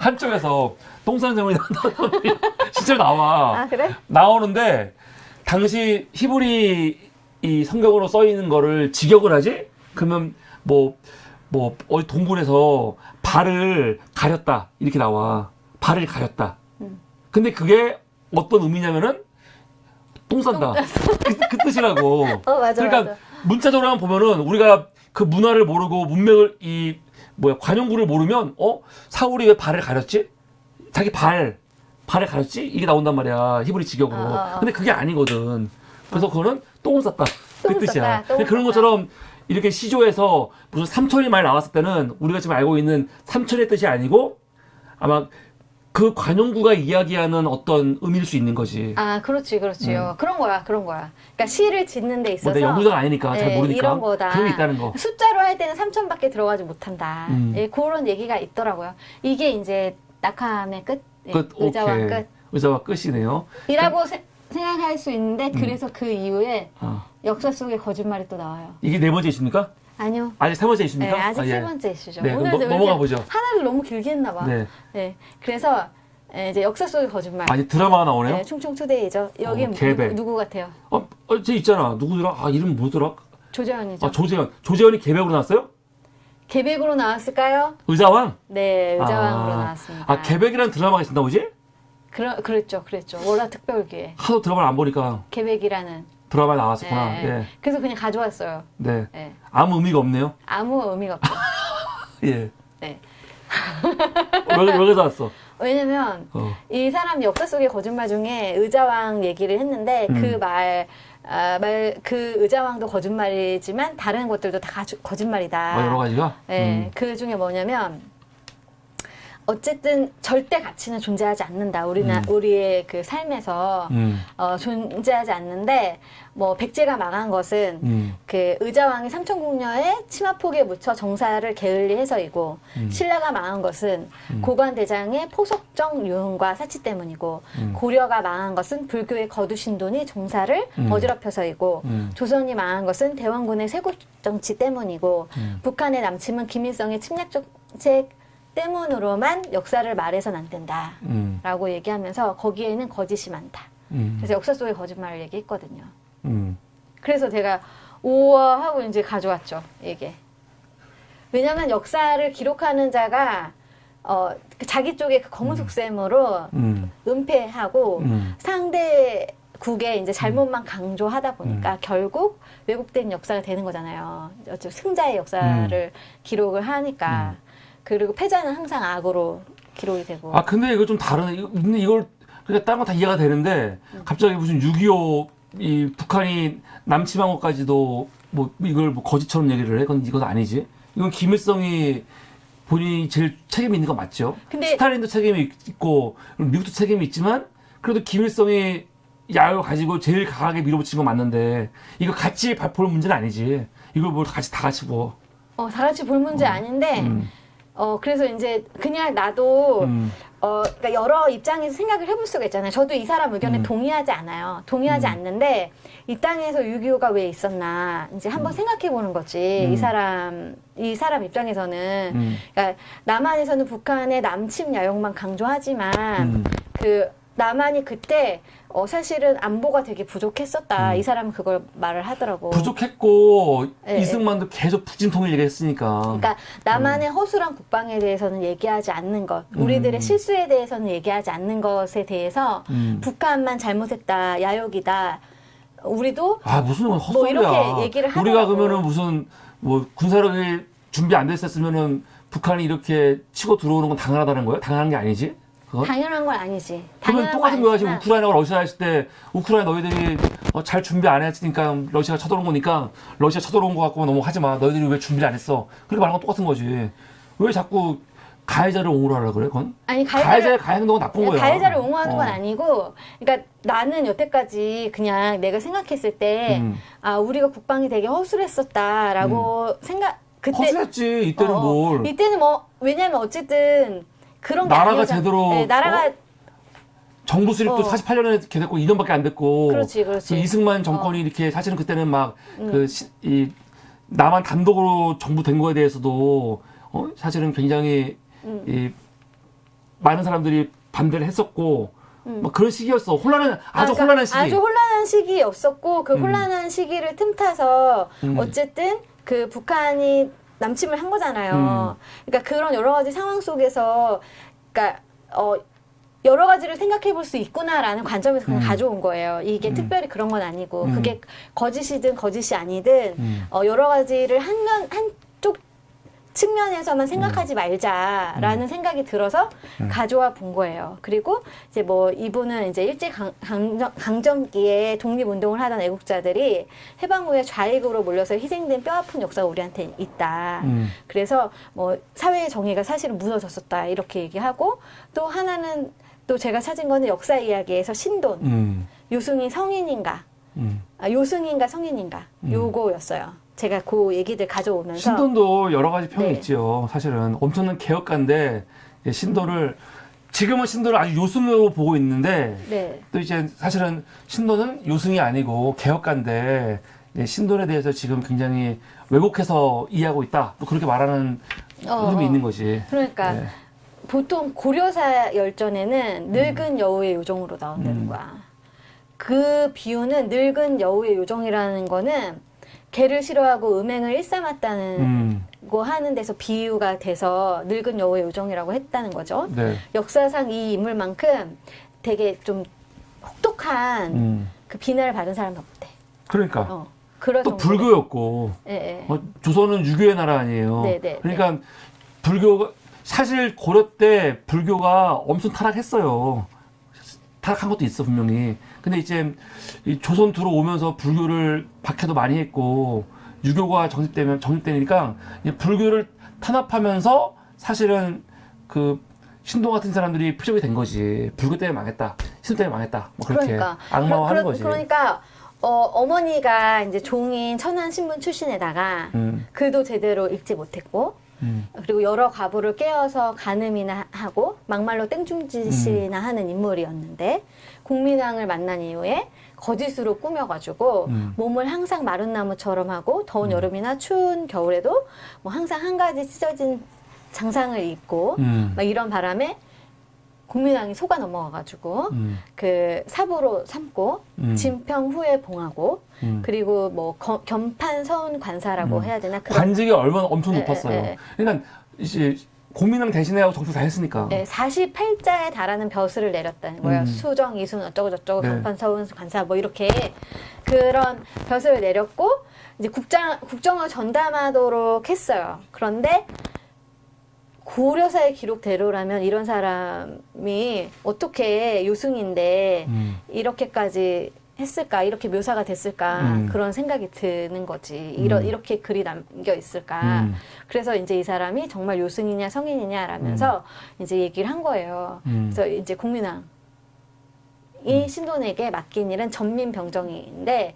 한쪽에서 똥상점이 실제로 나와. 아, 그래? 나오는데 당시 히브리 이 성경으로 써 있는 거를 직역을 하지? 그러면 어디 동굴에서 발을 가렸다 이렇게 나와. 발을 가렸다. 근데 그게 어떤 의미냐면은 똥 싼다. 그 뜻이라고. 맞아, 그러니까 맞아. 문자적으로만 보면은 우리가 그 문화를 모르고 문맥을 관용구를 모르면 사울이 왜 발을 가렸지? 자기 발을 가렸지? 이게 나온단 말이야. 히브리 직역으로. 근데 그게 아니거든. 그래서 그거는 똥을 쌌다. 그 뜻이야. 근데 그런 것처럼 이렇게 시조에서 무슨 삼천이 말 나왔을 때는 우리가 지금 알고 있는 삼천의 뜻이 아니고 아마 그 관용구가 이야기하는 어떤 의미일 수 있는 거지. 아, 그렇지. 그런 거야. 그러니까 시를 짓는 데 있어서. 내가 연구자가 아니니까 잘 모르니까. 이런 거다. 그런 게 있다는 거. 숫자로 할 때는 3천밖에 들어가지 못한다. 그런 얘기가 있더라고요. 이게 이제 낙함의 끝. 의자와 오케이. 끝. 의자와 끝이네요. 이라고 생각할 수 있는데 그래서 그 이후에 역사 속에 거짓말이 또 나와요. 이게 네 번째 이슈입니까? 아니요. 아직 세 번째 이슈입니까? 네, 아직 예. 세 번째 이슈죠. 네, 오늘 넘어가 보죠. 하나를 너무 길게 했나 봐. 네. 네. 그래서 이제 역사 속의 거짓말. 아니 드라마가 나오네요. 네, 충청투데이죠. 여기 계백. 누구 같아요? 쟤 있잖아. 누구더라? 이름 뭐더라? 조재현이죠. 조재현. 조재현이 계백으로 나왔어요? 계백으로 나왔을까요? 의자왕? 네, 의자왕으로 나왔습니다. 계백이라는 드라마가 있었나 보지? 그랬죠. 월화 특별기에 하도 드라마를 안 보니까 계백이라는 드라마에 나왔었구나. 네. 예. 그래서 그냥 가져왔어요. 네. 네. 아무 의미가 없네요. 아무 의미가 없죠. 예. 네. 왜 가져왔어? 왜냐면 이 사람 역사 속의 거짓말 중에 의자왕 얘기를 했는데 그 의자왕도 거짓말이지만 다른 것들도 다 거짓말이다. 여러 가지가? 네. 그 중에 뭐냐면 어쨌든 절대 가치는 존재하지 않는다. 우리의 그 삶에서 존재하지 않는데 뭐 백제가 망한 것은 그 의자왕이 삼천궁녀의 치마폭에 묻혀 정사를 게을리해서이고 신라가 망한 것은 고관대장의 포석정 유흥과 사치 때문이고 고려가 망한 것은 불교의 거두신돈이 정사를 어지럽혀서이고 조선이 망한 것은 대원군의 쇄국 정치 때문이고 북한의 남침은 김일성의 침략 정책 때문으로만 역사를 말해서는 안 된다 라고 얘기하면서 거기에는 거짓이 많다. 그래서 역사 속의 거짓말을 얘기했거든요. 그래서 제가 우와 하고 이제 가져왔죠. 이게. 왜냐하면 역사를 기록하는 자가 자기 쪽에 그 검은 속셈으로 은폐하고 상대국의 이제 잘못만 강조하다 보니까 결국 왜곡된 역사가 되는 거잖아요. 어차피 승자의 역사를 기록을 하니까. 그리고 패자는 항상 악으로 기록이 되고. 근데 이거 좀 다르네. 이걸 그러니까 다른 건 다 이해가 되는데 갑자기 무슨 6.25 이 북한이 남침한 것까지도 뭐 이걸 뭐 거짓처럼 얘기를 해? 이건 아니지. 이건 김일성이 본인이 제일 책임이 있는 거 맞죠? 근데 스탈린도 책임이 있고 미국도 책임이 있지만 그래도 김일성이 야유 가지고 제일 강하게 밀어붙인 건 맞는데 이거 같이 볼 문제는 아니지. 이걸 뭐 다 같이 뭐. 다 같이 볼 문제 아닌데 그래서 이제 그냥 나도 그러니까 여러 입장에서 생각을 해볼 수가 있잖아요. 저도 이 사람 의견에 동의하지 않아요. 동의하지 않는데 이 땅에서 6.25가 왜 있었나 이제 한번 생각해 보는 거지. 이 사람 입장에서는 그러니까 남한에서는 북한의 남침 야욕만 강조하지만 그 남한이 그때 사실은 안보가 되게 부족했었다. 이 사람은 그걸 말을 하더라고. 부족했고 네. 이승만도 계속 북진 통일 얘기했으니까. 그러니까 남한의 허술한 국방에 대해서는 얘기하지 않는 것, 우리들의 실수에 대해서는 얘기하지 않는 것에 대해서 북한만 잘못했다, 야욕이다. 우리도 무슨 헛소리야. 이렇게 얘기를 하더라고. 우리가 그러면은 무슨 뭐 군사력이 준비 안 됐었으면은 북한이 이렇게 치고 들어오는 건 당연하다는 거예요? 당연한 게 아니지? 그건? 당연한 건 아니지. 그러면 당연한 똑같은 건 거야. 지금 아니지만 우크라이나가 러시아 했을 때 우크라이나 너희들이 잘 준비 안 했으니까 러시아가 쳐들어온 거니까 러시아 쳐들어온 거 갖고 너무 하지 마. 너희들이 왜 준비를 안 했어? 그렇게 말하는 건 똑같은 거지. 왜 자꾸 가해자를 옹호를 하려고 그래? 그건? 아니 가해자의 가해 행동은 나쁜 거야. 가해자를 옹호하는 건 아니고, 그러니까 나는 여태까지 그냥 내가 생각했을 때, 우리가 국방이 되게 허술했었다라고 그때 허술했지. 이때는 뭘. 이때는 왜냐면 어쨌든 그런 게 나라가 아니었잖아. 제대로 네, 나라가 정부 수립도 48년에 이렇게 됐고 2년밖에 안 됐고. 그렇지. 그 이승만 정권이 이렇게 사실은 그때는 막 이 남한 단독으로 정부 된 거에 대해서도 사실은 굉장히 이 많은 사람들이 반대를 했었고 막 그런 시기였어. 아주 그러니까 혼란한 시기. 아주 혼란한 시기였었고 그 혼란한 시기를 틈타서 어쨌든 그 북한이 남침을 한 거잖아요. 그러니까 그런 여러 가지 상황 속에서 그러니까 여러 가지를 생각해 볼 수 있구나라는 관점에서 그냥 가져온 거예요. 이게 특별히 그런 건 아니고 그게 거짓이든 거짓이 아니든 여러 가지를 한쪽 측면에서만 생각하지 말자라는 생각이 들어서 가져와 본 거예요. 그리고 이제 이분은 이제 일제 강점기에 독립운동을 하던 애국자들이 해방 후에 좌익으로 몰려서 희생된 뼈아픈 역사가 우리한테 있다. 그래서 사회의 정의가 사실은 무너졌었다 이렇게 얘기하고, 또 하나는 또 제가 찾은 거는 역사 이야기에서 신돈, 요승이 성인인가, 요승인가 성인인가 요거였어요. 제가 그 얘기들 가져오면서 신돈도 여러 가지 평이 네. 있지요. 사실은 엄청난 개혁가인데 신돈을 지금은 신돈을 아주 요승으로 보고 있는데 네. 또 이제 사실은 신돈은 요승이 아니고 개혁가인데 신돈에 대해서 지금 굉장히 왜곡해서 이해하고 있다. 또 그렇게 말하는 흐름이 있는 거지. 그러니까 네. 보통 고려사 열전에는 늙은 여우의 요정으로 나온다는 거야. 그 비유는 늙은 여우의 요정이라는 거는 개를 싫어하고 음행을 일삼았다는 거 하는 데서 비유가 돼서 늙은 여우의 요정이라고 했다는 거죠. 네. 역사상 이 인물만큼 되게 좀 혹독한 그 비난을 받은 사람이 없대. 그러니까 그런 또 정도로. 불교였고 예, 예. 조선은 유교의 나라 아니에요. 네, 네, 그러니까 불교가 사실 고려 때 불교가 엄청 타락했어요. 타락한 것도 있어 분명히. 근데 이제 이 조선 들어오면서 불교를 박해도 많이 했고 유교가 정립되니까 불교를 탄압하면서 사실은 그 신동 같은 사람들이 표적이 된 거지. 불교 때문에 망했다. 신동 때문에 망했다. 뭐 그렇게 악마화하는 거지. 그러니까 어머니가 이제 종인 천안 신분 출신에다가 글도 제대로 읽지 못했고. 그리고 여러 과부를 깨어서 간음이나 하고 막말로 땡중짓이나 하는 인물이었는데 국민왕을 만난 이후에 거짓으로 꾸며가지고 몸을 항상 마른 나무처럼 하고 더운 여름이나 추운 겨울에도 항상 한 가지 찢어진 장상을 입고 막 이런 바람에 국민왕이 속아 넘어가가지고 그 사부로 삼고 진평 후에 봉하고 그리고 겸판 서운 관사라고 해야 되나? 관직이 얼마나 엄청 높았어요. 그러니까 이제 고민왕 대신에 정치 다 했으니까. 48자에 달하는 벼슬을 내렸다는 거예요. 수정, 이순 어쩌고 저쩌고 겸판 서운 관사 이렇게 그런 벼슬을 내렸고 이제 국정을 전담하도록 했어요. 그런데 고려사의 기록대로라면 이런 사람이 어떻게 요승인데 이렇게까지 했을까, 이렇게 묘사가 됐을까 그런 생각이 드는 거지. 이렇게 글이 남겨 있을까. 그래서 이제 이 사람이 정말 요승이냐 성인이냐라면서 이제 얘기를 한 거예요. 그래서 이제 국민왕이 신돈에게 맡긴 일은 전민병정인데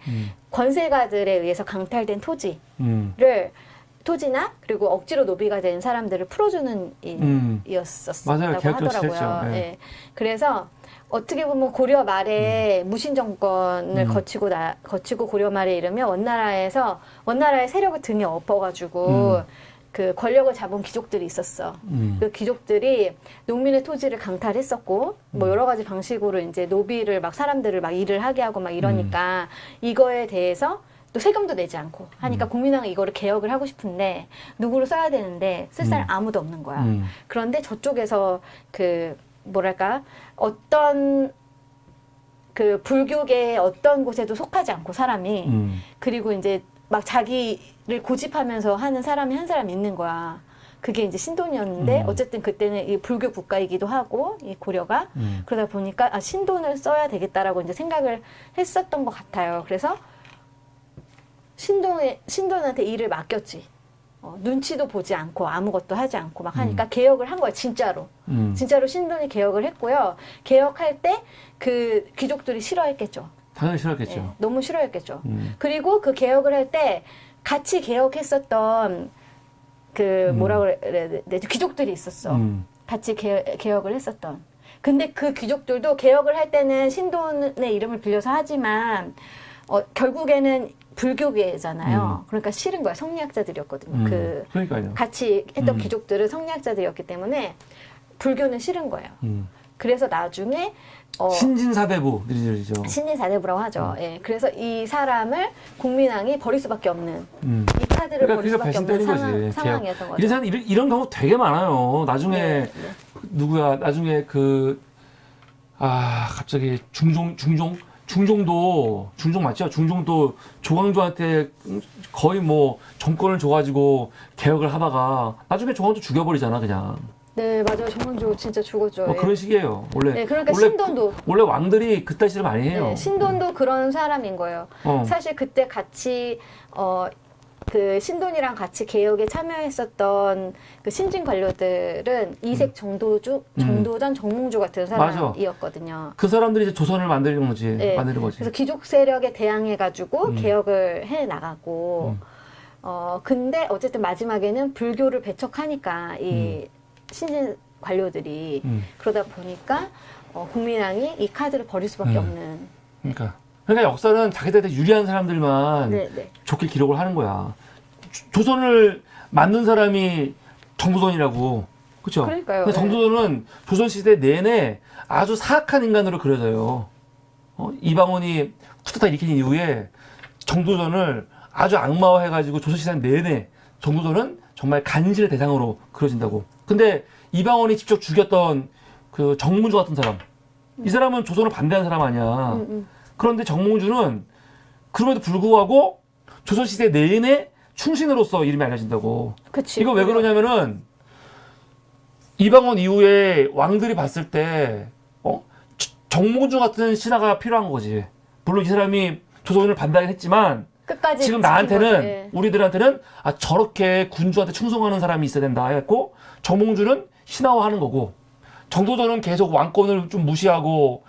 권세가들에 의해서 강탈된 토지나 그리고 억지로 노비가 된 사람들을 풀어주는 일이었었다고 하더라고요. 네. 그래서 어떻게 보면 고려 말에 무신 정권을 거치고 고려 말에 이르면 원나라의 세력을 등에 엎어가지고 그 권력을 잡은 귀족들이 있었어. 그 귀족들이 농민의 토지를 강탈했었고, 뭐 여러 가지 방식으로 이제 노비를 막 사람들을 막 일을 하게 하고 막 이러니까 이거에 대해서 또 세금도 내지 않고 하니까 국민당은 이거를 개혁을 하고 싶은데 누구를 써야 되는데 쓸 사람 아무도 없는 거야. 그런데 저쪽에서 그 뭐랄까 어떤 그 불교계의 어떤 곳에도 속하지 않고 사람이 그리고 이제 막 자기를 고집하면서 하는 사람이 한 사람 있는 거야. 그게 이제 신돈이었는데 어쨌든 그때는 이 불교 국가이기도 하고 이 고려가 그러다 보니까 아, 신돈을 써야 되겠다라고 이제 생각을 했었던 것 같아요. 그래서 신돈한테 일을 맡겼지. 눈치도 보지 않고 아무것도 하지 않고 막 하니까 개혁을 한 거야, 진짜로. 진짜로 신돈이 개혁을 했고요. 개혁할 때 그 귀족들이 싫어했겠죠. 당연히 싫었겠죠. 네, 너무 싫어했겠죠. 그리고 그 개혁을 할 때 같이 개혁했었던 그 뭐라 그래야 되지? 귀족들이 있었어. 같이 개혁을 했었던. 근데 그 귀족들도 개혁을 할 때는 신돈의 이름을 빌려서 하지만 결국에는 불교계잖아요. 그러니까 싫은 거야. 성리학자들이었거든요. 그러니까요. 같이 했던 귀족들은 성리학자들이었기 때문에 불교는 싫은 거예요. 그래서 나중에 신진사대부들이죠. 신진사대부라고 하죠. 예. 그래서 이 사람을 국민당이 버릴 수밖에 없는 이 카드를 그러니까 버릴 수밖에 없는 상황이었던 거죠. 이런 경우 되게 많아요. 나중에 네. 누구야? 나중에 갑자기 중종도 맞죠? 중종도 조광조한테 거의 뭐 정권을 줘가지고 개혁을 하다가 나중에 조광조 죽여버리잖아 그냥. 네, 맞아요. 정광조 진짜 죽었죠. 예. 그런 식이에요. 원래. 네, 그러니까 신돈도 원래 왕들이 그딴 식을 많이 해요. 네, 신돈도 그런 사람인 거예요. 사실 그때 같이 그 신돈이랑 같이 개혁에 참여했었던 그 신진 관료들은 이색 정도전 정몽주 같은 사람이었거든요. 그 사람들이 이제 조선을 만드는 거지. 네, 만드는 거지. 그래서 귀족 세력에 대항해가지고 개혁을 해 나가고 근데 어쨌든 마지막에는 불교를 배척하니까 이 신진 관료들이 그러다 보니까 국민당이 이 카드를 버릴 수밖에 없는. 그러니까 역사는 자기들한테 유리한 사람들만 네. 좋게 기록을 하는 거야. 조선을 만든 사람이 정조선이라고. 그렇죠? 그러니까요. 근데 정조선은 조선시대 내내 아주 사악한 인간으로 그려져요. 이방원이 쿠데타 일으킨 이후에 정조선을 아주 악마화해가지고 조선시대 내내 정조선은 정말 간신의 대상으로 그려진다고. 근데 이방원이 직접 죽였던 그 정몽주 같은 사람, 이 사람은 조선을 반대하는 사람 아니야. 그런데 정몽주는 그럼에도 불구하고 조선시대 내내 충신으로서 이름이 알려진다고. 그치. 이거 왜 그러냐면은 이방원 이후에 왕들이 봤을 때 정몽주 같은 신하가 필요한 거지. 물론 이 사람이 조선을 반대하긴 했지만 끝까지 지금 나한테는 거지. 예. 우리들한테는 저렇게 군주한테 충성하는 사람이 있어야 된다 했고 정몽주는 신하화하는 거고 정조선은 계속 왕권을 좀 무시하고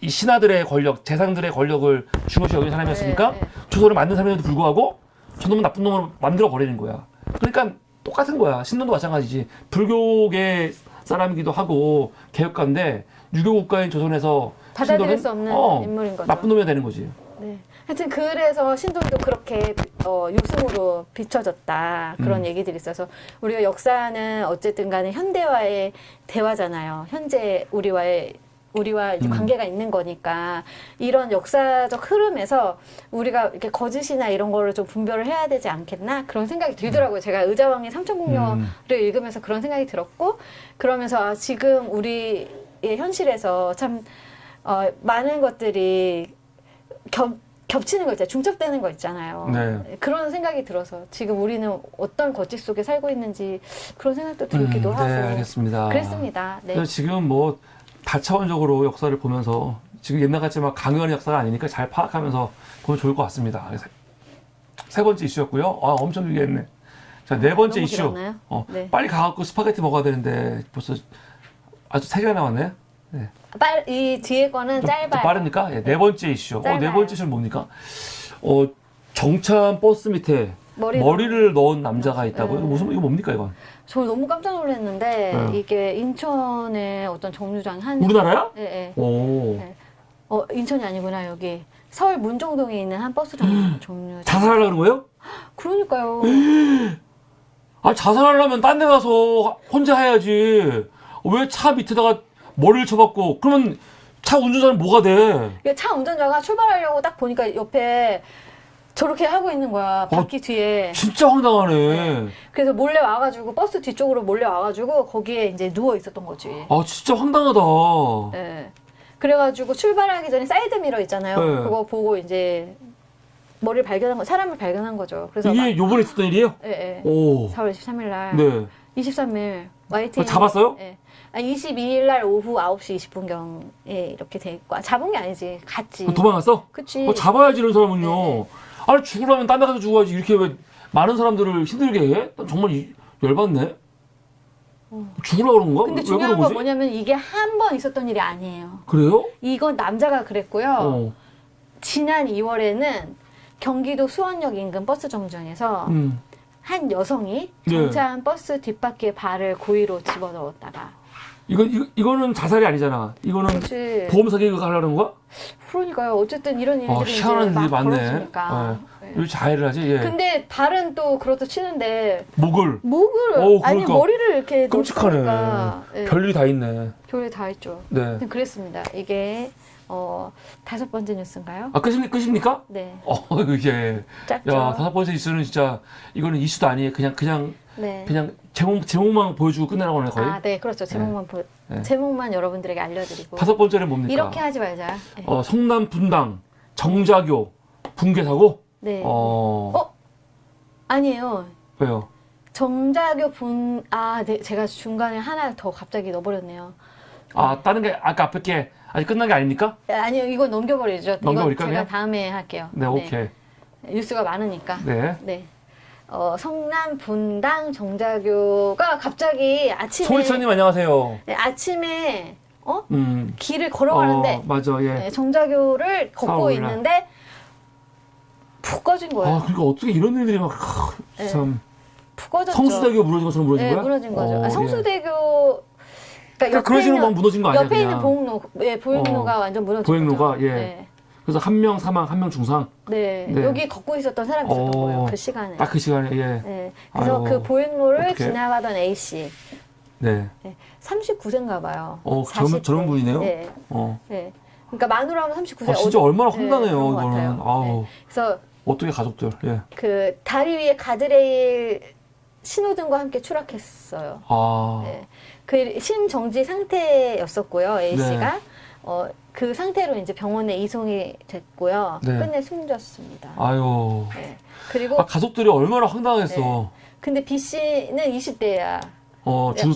이 신하들의 권력, 재상들의 권력을 중요시 여기는 사람이었으니까 네. 조선을 만든 사람에도 불구하고 저놈은 나쁜 놈을 만들어 버리는 거야. 그러니까 똑같은 거야. 신론도 마찬가지지. 불교계 사람이기도 하고 개혁가인데 유교국가인 조선에서 받아들일 신도는, 수 없는 인물인 거죠. 나쁜 놈이 되는 거지. 네. 하여튼 그래서 신돈도 그렇게 유승으로 비춰졌다 그런 얘기들이 있어서 우리가 역사는 어쨌든 간에 현대와의 대화잖아요. 현재 우리와 이제 관계가 있는 거니까 이런 역사적 흐름에서 우리가 이렇게 거짓이나 이런 거를 좀 분별을 해야 되지 않겠나 그런 생각이 들더라고요. 제가 의자왕의 삼천궁녀를 읽으면서 그런 생각이 들었고 그러면서 지금 우리의 현실에서 참 많은 것들이 겹치는 거 있잖아요. 중첩되는 거 있잖아요. 네. 그런 생각이 들어서 지금 우리는 어떤 거짓 속에 살고 있는지 그런 생각도 들기도 하고. 네, 알겠습니다. 그랬습니다. 네. 그래서 지금 뭐 다차원적으로 역사를 보면서 지금 옛날같이 막 강요하는 역사가 아니니까 잘 파악하면서 보면 좋을 것 같습니다. 세 번째 이슈였고요. 엄청 길겠네. 자, 네 번째 너무 이슈. 길었나요? 네. 빨리 가갖고 스파게티 먹어야 되는데 벌써 아주 3개가 나왔네요. 네. 이 뒤에 거는 좀 짧아요. 빠르니까 네 번째 이슈. 네 짧아요. 번째 이슈는 뭡니까? 정참 버스 밑에 머리를 넣은 남자가 있다고요? 이거 뭡니까 이건? 저 너무 깜짝 놀랐는데 네. 이게 인천의 어떤 정류장 우리나라야? 네. 오. 네. 인천이 아니구나 여기 서울 문정동에 있는 한 버스 정류장. 자살하려는 거예요? 그러니까요. 아, 자살하려면 딴 데 가서 혼자 해야지. 왜 차 밑에다가 머리를 쳐박고, 그러면 차 운전자는 뭐가 돼? 차 운전자가 출발하려고 딱 보니까 옆에 저렇게 하고 있는 거야. 바퀴 뒤에. 진짜 황당하네. 그래서 몰래 와가지고 버스 뒤쪽으로 몰래 와가지고 거기에 이제 누워 있었던 거지. 아, 진짜 황당하다. 예. 그래가지고 출발하기 전에 사이드 미러 있잖아요. 네. 그거 보고 이제 사람을 발견한 거죠. 그래서 이게 요번에 있었던 일이에요? 예, 예. 오. 4월 23일 날. 네. 23일 YTN 잡았어요? 예. 22일 날 오후 9시 20분경에 이렇게 돼 있고. 잡은 게 아니지. 갔지. 도망갔어? 그치. 잡아야지, 이런 사람은요. 네. 아니, 죽으려면 딴 데 가서 죽어야지. 이렇게 왜 많은 사람들을 힘들게 해? 난 정말 열받네. 죽으려고 그런 건가? 근데 왜 중요한 그런 건 거지? 뭐냐면 이게 한 번 있었던 일이 아니에요. 그래요? 이건 남자가 그랬고요. 어. 지난 2월에는 경기도 수원역 인근 버스 정류장에서 한 여성이 네. 정차한 버스 뒷바퀴에 발을 고의로 집어넣었다가 이거는 자살이 아니잖아. 이거는 그치. 보험 사기가 하려는 거야? 그러니까요. 어쨌든 이런 일들이 희한한 이제 일이 막 많네. 벌어지니까. 네. 왜 자해를 하지? 예. 근데 발은 또 그렇다 치는데 목을. 목을 아니 그러니까. 머리를 이렇게 끔찍하네. 넣으니까 예. 별일이 다 있네. 별일 다 있죠. 네. 아무튼 그랬습니다. 이게 5번째 뉴스인가요? 아, 끝입니까? 네. 이게. 짧죠. 야, 5번째 이슈는 진짜, 이거는 이슈도 아니에요. 그냥 네. 제목만 보여주고 끝내라고 하네, 거의. 아, 네, 그렇죠. 네. 제목만 여러분들에게 알려드리고. 5번째는 뭡니까? 이렇게 하지 말자. 네. 성남 분당 정자교 붕괴 사고? 네. 어. 아니에요. 왜요? 정자교 네, 제가 중간에 하나 더 갑자기 넣어버렸네요. 아, 다른 게, 아까 앞에 게 아직 끝난 게 아닙니까? 아니요, 이거 넘겨버리죠. 넘겨버릴까, 이건 제가 그냥? 다음에 할게요. 네, 오케이. 뉴스가 많으니까. 네. 네. 성남 분당 정자교가 갑자기 아침에. 소리천님 안녕하세요. 네, 아침에, 길을 어, 걸어가는데. 맞아, 예. 네, 정자교를 걷고 싸우구나. 있는데 푹 꺼진 거예요. 그러니까 어떻게 이런 일들이 막, 네. 참. 푹 꺼졌죠. 성수대교 무너진 것처럼 무너진 네, 거야? 무너진 거죠. 예. 성수대교 그러니까 그런 식으로 막 무너진 거 아니야, 옆에 있는 그냥. 보행로, 보행로가 완전 무너진 보행로가, 거죠. 예. 네. 그래서 한 명 사망, 한 명 중상. 네. 네. 여기 걷고 있었던 사람이 있었던 거예요. 그 시간에. 딱 그 시간에, 예. 네. 그래서 아유, 그 보행로를 어떡해. 지나가던 A 씨, 네. 39세인가 봐요. 젊은 분이네요? 네. 어. 네. 그러니까 만으로 하면 39세. 진짜 얼마나 네, 황당해요, 그런 것 이거는. 같아요. 아우. 네. 그래서 어떻게 가족들, 예. 그 다리 위에 가드레일 신호등과 함께 추락했어요. 아. 네. 그 심정지 상태였었고요, A 네. 씨가. 그 상태로 이제 병원에 이송이 됐고요. 네. 끝내 숨졌습니다. 아유. 네. 그리고 가족들이 얼마나 황당했어. 네. 근데 B 씨는 20대야.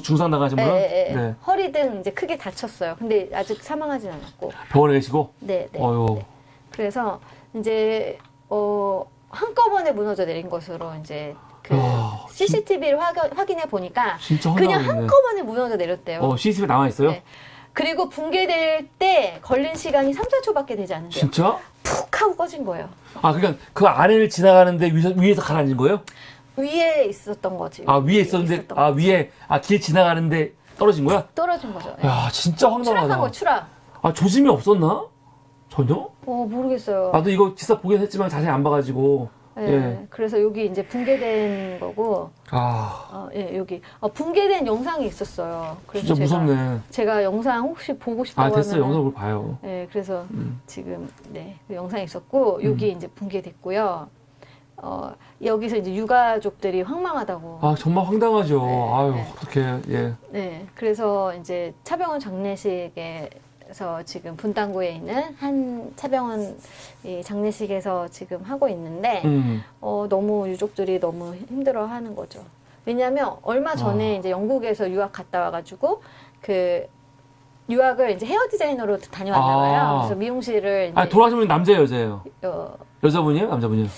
중상 나가신 분은? 네. 네. 허리 등 이제 크게 다쳤어요. 근데 아직 사망하진 않았고. 병원에 계시고? 네, 네. 어휴. 네. 그래서 이제 한꺼번에 무너져 내린 것으로 이제 그 야, CCTV를 확인해 보니까 진짜 그냥 황당하겠네. 한꺼번에 무너져 내렸대요. CCTV 남아있어요? 네. 그리고 붕괴될 때 걸린 시간이 3, 4초밖에 되지 않는데요. 진짜? 푹 하고 꺼진 거예요. 그러니까 그 아래를 지나가는데 위에서 가라앉은 거예요? 위에 있었던 거지. 위에 있었는데, 있었던 거지. 위에, 길 지나가는데 떨어진 거야? 떨어진 거죠. 네. 야, 진짜 추락한 황당하다. 거 추락. 조짐이 없었나? 전혀? 모르겠어요. 나도 이거 기사 보긴 했지만 자세히 안 봐가지고. 네. 예. 그래서 여기 이제 붕괴된 거고, 여기 붕괴된 영상이 있었어요. 그래서 진짜 무섭네. 제가 영상 혹시 보고 싶다고 됐어요. 하면은, 영상을 봐요. 네, 그래서 지금 그 영상이 있었고 여기 이제 붕괴됐고요. 여기서 이제 유가족들이 황망하다고. 정말 황당하죠. 네, 아유, 네. 어떡해. 예. 네, 그래서 이제 차병원 장례식에서 지금 분당구에 있는 한 차병원 이 장례식에서 지금 하고 있는데 너무 유족들이 너무 힘들어하는 거죠. 왜냐하면 얼마 전에 이제 영국에서 유학 갔다 와가지고 그 유학을 이제 헤어 디자이너로 다녀왔나 봐요. 그래서 미용실을 이제 돌아가신 분이 남자예요, 여자예요? 여자분이에요? 남자분이에요?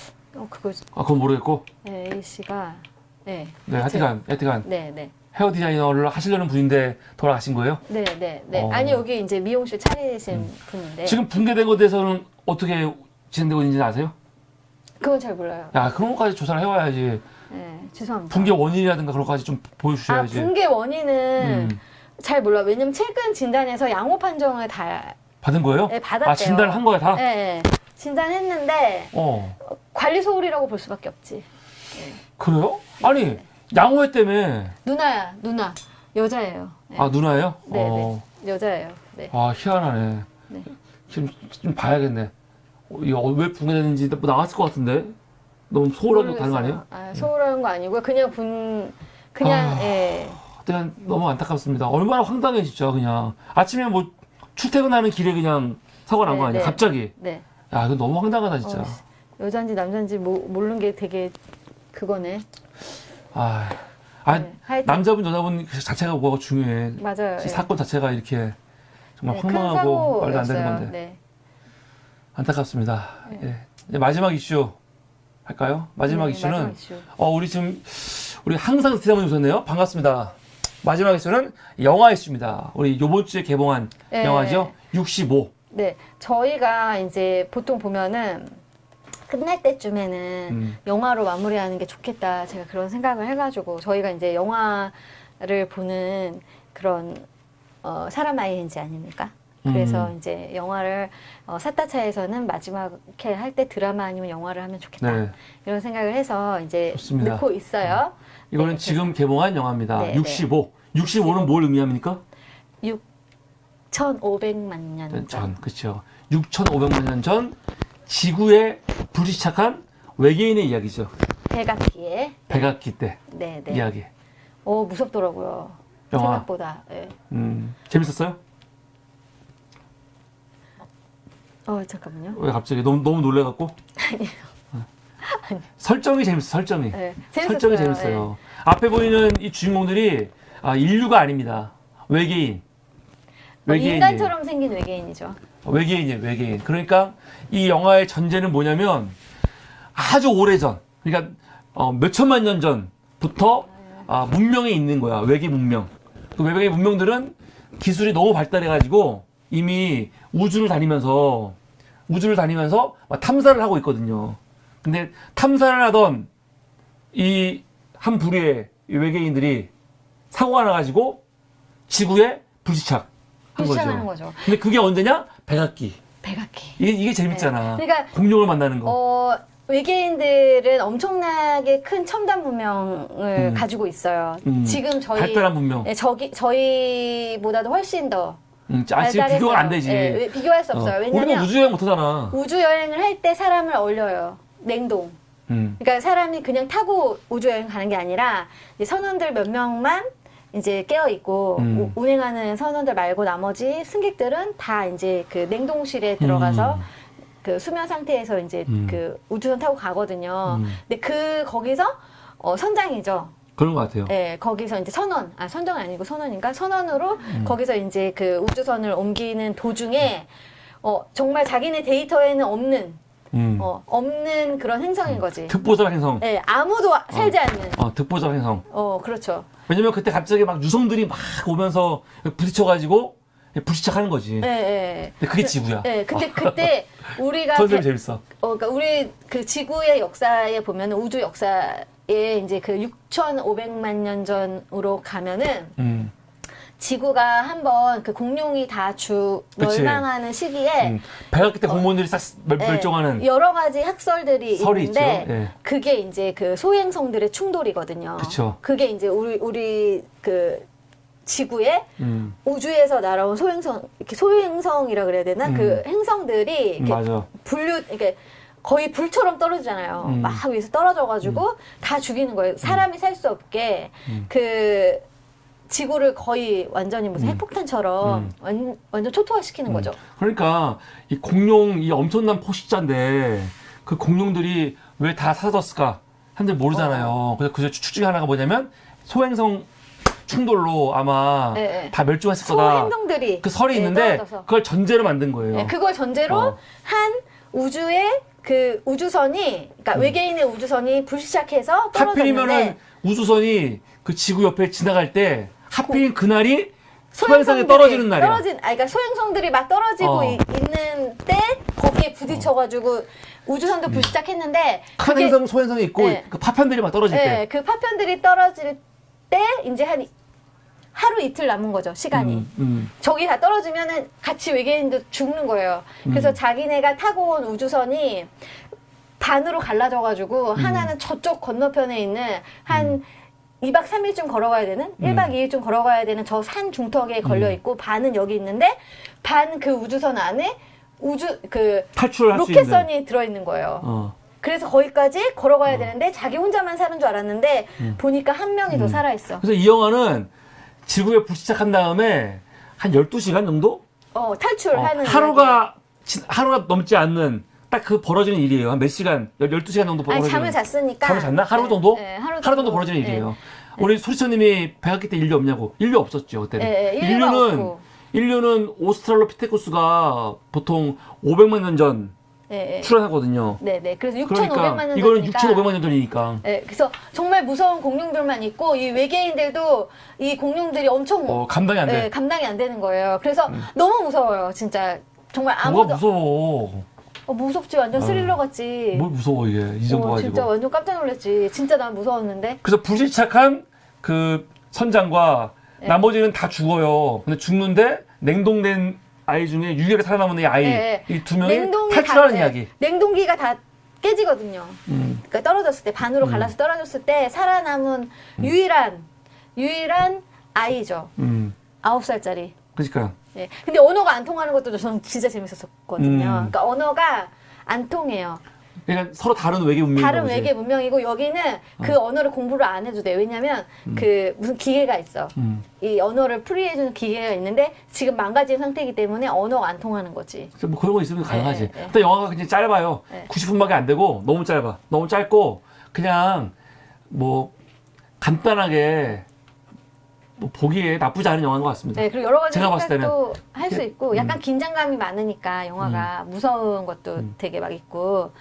그걸 그건 모르겠고. 네, A 씨가 네, 하여튼간. 네. 헤어 디자이너를 하시려는 분인데 돌아가신 거예요? 네. 아니 여기 이제 미용실 차리신 분인데 지금 붕괴된 것에 대해서는 어떻게 진행되고 있는지 아세요? 그건 잘 몰라요. 그런 것까지 조사를 해와야지. 네, 죄송합니다. 붕괴 원인이라든가 그런 것까지 좀 보여주셔야지. 붕괴 원인은 잘 몰라요. 왜냐면 최근 진단에서 양호 판정을 다 받은 거예요? 네, 받았대요. 진단을 한 거야, 다? 네. 진단했는데 관리 소홀이라고 볼 수밖에 없지. 그래요? 아니, 양호회 때문에. 누나야, 누나. 여자예요. 네. 아, 누나예요? 네, 네. 여자예요. 네. 아, 희한하네. 네. 좀 봐야겠네. 이거 왜 붕괴됐는지 뭐 나왔을 것 같은데? 너무 소홀하게 가는 거 아니에요? 아, 소홀한 거 아니고요. 그냥, 예. 그냥 너무 안타깝습니다. 얼마나 황당해, 진짜, 그냥. 아침에 뭐, 출퇴근하는 길에 그냥 사고가 난 거 아니야? 네. 갑자기. 네. 야, 이거 너무 황당하다, 진짜. 여잔지 남잔지 모르는 게 되게 그거네. 네, 하여튼. 남자분, 여자분 자체가 뭐가 중요해. 맞아요. 이 예. 사건 자체가 이렇게 정말 네, 큰 황망하고 말도 안 되는 사고였어요. 건데. 네. 안타깝습니다. 예. 이제 마지막 이슈 할까요? 마지막 네, 이슈는 마지막 이슈. 우리 항상 스테한번 오셨네요. 반갑습니다. 마지막 이슈는 영화 이슈입니다. 우리 요번 주에 개봉한 네. 영화죠. 65. 네, 저희가 이제 보통 보면은 끝날 때쯤에는 영화로 마무리하는 게 좋겠다. 제가 그런 생각을 해가지고 저희가 이제 영화를 보는 그런 사람 ING 아닙니까? 그래서 이제 영화를 사타차에서는 마지막에 할 때 드라마 아니면 영화를 하면 좋겠다. 네. 이런 생각을 해서 이제 좋습니다. 넣고 있어요. 이거는 네, 지금 개봉한 영화입니다. 네, 65. 65는 뭘 의미합니까? 6,500만 년 전, 그렇죠. 6,500만 년 전 지구에 불시착한 외계인의 이야기죠. 백악기에 백악기 때 네, 네. 이야기. 무섭더라고요. 영화. 생각보다. 네. 재밌었어요? 잠깐만요. 왜 갑자기 너무 놀래갖고? 설정이 재밌어. 설정이. 네, 설정이 재밌었어요. 재밌어요. 앞에 보이는 이 주인공들이 인류가 아닙니다. 외계인. 외계인이에요. 인간처럼 생긴 외계인이죠. 외계인이에요. 외계인. 그러니까 이 영화의 전제는 뭐냐면 아주 오래전, 그러니까 몇천만 년 전부터 문명이 있는 거야. 외계 문명. 그 외계 문명들은 기술이 너무 발달해가지고 이미 우주를 다니면서 막 탐사를 하고 있거든요. 근데 탐사를 하던 이 한 부류의 이 외계인들이 사고가 나가지고 지구에 불시착한 불시착하는 거죠. 근데 그게 언제냐? 백악기. 백악기. 이게 재밌잖아. 네. 그러니까 공룡을 만나는 거. 외계인들은 엄청나게 큰 첨단 문명을 가지고 있어요. 지금 발달한 문명. 네, 저희보다도 훨씬 더 지금 발달해서, 비교가 안 되지. 네, 비교할 수 없어요. 우리가 왜냐면 우주여행 못하잖아. 우주 여행을 할 때 사람을 얼려요. 냉동. 그러니까 사람이 그냥 타고 우주 여행 가는 게 아니라 이제 선원들 몇 명만 이제 깨어 있고 운행하는 선원들 말고 나머지 승객들은 다 이제 그 냉동실에 들어가서 그 수면 상태에서 이제 그 우주선 타고 가거든요. 근데 거기서 선장이죠. 그런 것 같아요. 네, 거기서 이제 선정은 아니고 선원인가? 선원으로 거기서 이제 그 우주선을 옮기는 도중에 정말 자기네 데이터에는 없는 그런 행성인 거지. 특보적 행성. 네, 아무도 살지 않는. 특보적 행성. 그렇죠. 왜냐면 그때 갑자기 막 유성들이 막 오면서 부딪혀가지고 불시착하는 거지. 네. 근데 그게 지구야. 네, 근데 그때 우리가 컨셉이 재밌어. 그러니까 우리 그 지구의 역사에 보면 우주 역사에 이제 그 6,500만 년 전으로 가면은 지구가 한번 그 공룡이 다 멸망하는 시기에 백악기 때 공무원들이 싹 멸종하는 여러 가지 학설들이 설이 있는데 있죠. 예. 그게 이제 그 소행성들의 충돌이거든요. 그쵸. 그게 이제 우리 그 지구에 우주에서 날아온 소행성이라 그래야 되나? 그 행성들이 이렇게 맞아. 이렇게 거의 불처럼 떨어지잖아요. 막 위에서 떨어져가지고 다 죽이는 거예요. 사람이 살 수 없게 그 지구를 거의 완전히 무슨 핵폭탄처럼 완전 초토화시키는 거죠. 그러니까 이 공룡 이 엄청난 포식자인데 그 공룡들이 왜 다 사라졌을까? 사람들 모르잖아요. 그래서 그 추측 중에 하나가 뭐냐면 소행성 충돌로 아마 네. 다 멸종했을 거다. 소행성들이 그 설이 있는데 떨어져서. 그걸 전제로 만든 거예요. 네, 그걸 전제로 한 우주의 그 우주선이, 그러니까 외계인의 우주선이 불시착해서 떨어졌는데 하필이면은 우주선이 그 지구 옆에 지나갈 때 하필 그날이 소행성이 떨어지는 날이야. 그러니까 소행성들이 막 떨어지고 있는 때 거기에 부딪혀가지고 우주선도 불시착했는데 큰 행성 소행성이 있고 네. 그 파편들이 막 떨어질 때. 그 파편들이 떨어질 때 이제 한 하루 이틀 남은 거죠, 시간이. 저기 다 떨어지면은 같이 외계인도 죽는 거예요. 그래서 자기네가 타고 온 우주선이 반으로 갈라져가지고 하나는 저쪽 건너편에 있는 한 2박 3일쯤 걸어가야 되는 1박 2일쯤 걸어가야 되는 저 산 중턱에 걸려 있고 반은 여기 있는데 반 그 우주선 안에 탈출할 수 있는. 로켓선이 들어 있는 거예요. 그래서 거기까지 걸어가야 되는데 자기 혼자만 사는 줄 알았는데 보니까 한 명이 더 살아 있어. 그래서 이 영화는 지구에 불시착한 다음에 한 12시간 정도? 탈출하는 하루가 넘지 않는 딱 그 벌어지는 일이에요. 한 몇 시간, 12시간 정도 벌어지는. 잠을 잤으니까. 잠을 잤나? 하루 정도? 네, 하루 정도 벌어지는 일이에요. 네. 우리 소리처님이 백악기 때 인류 없냐고. 인류 없었죠, 그때는. 네, 인류가 인류는 오스트랄로피테쿠스가 보통 500만 년 전 네, 출현하거든요. 네. 그래서 6,500만 그러니까 년 이거는 전이니까. 6,500만 년 전이니까. 네, 그래서 정말 무서운 공룡들만 있고 이 외계인들도 이 공룡들이 엄청 감당이 안 돼. 네, 감당이 안 되는 거예요. 그래서 너무 무서워요, 진짜. 정말 뭐가 아무도 무서워. 무섭지, 완전 스릴러 같지. 뭘 무서워 이게 이 정도 가지고. 진짜 완전 깜짝 놀랐지. 진짜 난 무서웠는데. 그래서 불시착한 그 선장과 나머지는 다 죽어요. 근데 죽는데 냉동된 아이 중에 유일하게 살아남은 이 아이 이 두 명이 탈출하는 이야기. 냉동기가 다 깨지거든요. 그러니까 떨어졌을 때 반으로 갈라서 떨어졌을 때 살아남은 유일한 아이죠. 9살짜리. 그러니까. 네. 근데 언어가 안 통하는 것도 저는 진짜 재밌었거든요. 그러니까 언어가 안 통해요. 그러니까 서로 다른 외계 문명인 다른 거지. 외계 문명이고 여기는 그 언어를 공부를 안 해도 돼. 왜냐면 그 무슨 기계가 있어. 이 언어를 풀이해주는 기계가 있는데 지금 망가진 상태이기 때문에 언어가 안 통하는 거지. 뭐 그런 거 있으면 가능하지. 네. 근데 영화가 굉장히 짧아요. 90분밖에 안 되고 너무 짧아. 너무 짧고 그냥 뭐 간단하게 뭐 보기에 나쁘지 않은 영화인 것 같습니다. 네, 그리고 여러 가지 제가 봤을 생각도 할 수 있고 약간 긴장감이 많으니까 영화가 무서운 것도 되게 막 있고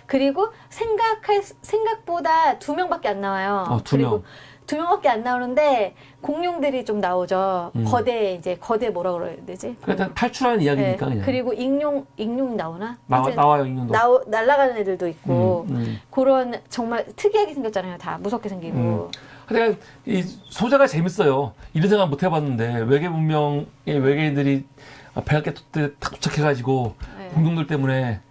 그리고 생각보다 2명밖에 안 나와요. 2명. 그리고 2명밖에 안 나오는데 공룡들이 좀 나오죠. 거대 뭐라 그래야 되지? 일단 탈출하는 이야기니까 그냥. 그리고 익룡이 나오나? 나와요 익룡도. 날아가는 애들도 있고 그런 정말 특이하게 생겼잖아요. 다 무섭게 생기고. 하여간 이 소재가 재밌어요. 이런 생각 못 해봤는데 외계 문명의 외계인들이 백악기 때 탁 도착해가지고 공룡들 때문에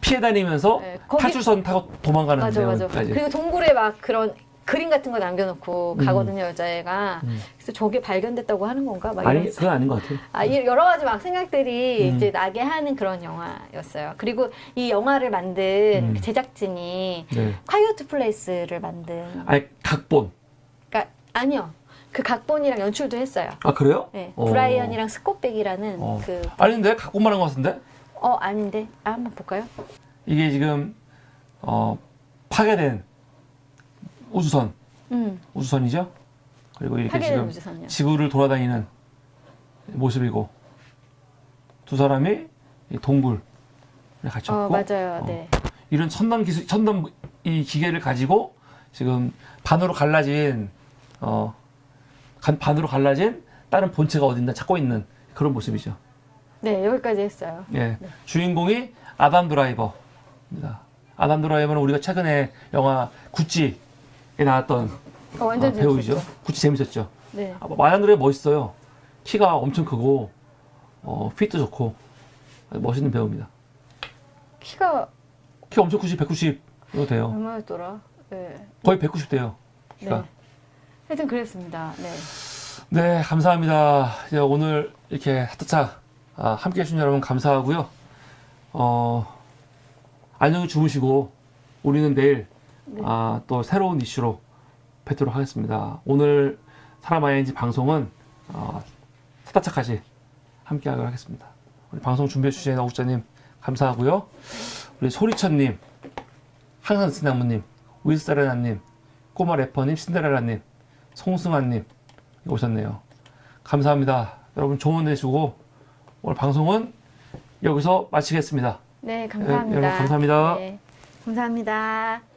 피해 다니면서 탈출선 타고 도망가는 맞아. 내용까지. 그리고 동굴에 막 그런 그림 같은 거 남겨놓고 가거든요, 여자애가. 그래서 저게 발견됐다고 하는 건가? 막 아니, 그건 아닌 것 같아요. 여러 가지 막 생각들이 이제 나게 하는 그런 영화였어요. 그리고 이 영화를 만든 제작진이 콰이어트 플레이스를 만든. 아니, 각본. 그러니까 아니요. 그 각본이랑 연출도 했어요. 아, 그래요? 네. 브라이언이랑 스콧백이라는 그. 아닌데? 각본만 한 것 같은데? 아닌데. 한번 볼까요? 이게 지금 파괴된 우주선이죠. 그리고 이렇게 지금 우주선이요. 지구를 돌아다니는 모습이고 두 사람이 이 동굴에 갇혔고. 맞아요. 네. 이런 첨단 이 기계를 가지고 지금 반으로 갈라진 다른 본체가 어딨나 찾고 있는 그런 모습이죠. 네, 여기까지 했어요. 예, 네. 주인공이 아담 드라이버입니다. 아담 드라이버는 우리가 최근에 영화 구찌에 나왔던 완전 배우이죠. 재밌었죠. 구찌 재밌었죠. 네. 마얀 드라이버 멋있어요. 키가 엄청 크고 핏도 좋고 멋있는 배우입니다. 키가 엄청 크지 190도 돼요. 얼마였더라? 네. 거의 190 돼요. 키가. 네. 하여튼 그랬습니다. 네. 네, 감사합니다. 이제 오늘 이렇게 핫타차 함께 해주신 여러분 감사하고요. 안녕히 주무시고 우리는 내일 또 새로운 이슈로 뵙도록 하겠습니다. 오늘 사람 ING 방송은 핫타차까지 함께 하도록 하겠습니다. 우리 방송 준비해 주신 어국자님 감사하고요. 우리 소리천님, 항상 스나무님, 윌사레나님, 꼬마 래퍼님, 신데렐라님, 송승환님 오셨네요. 감사합니다. 여러분 좋은 데 주고 오늘 방송은 여기서 마치겠습니다. 네, 감사합니다. 여러분 감사합니다. 네, 감사합니다.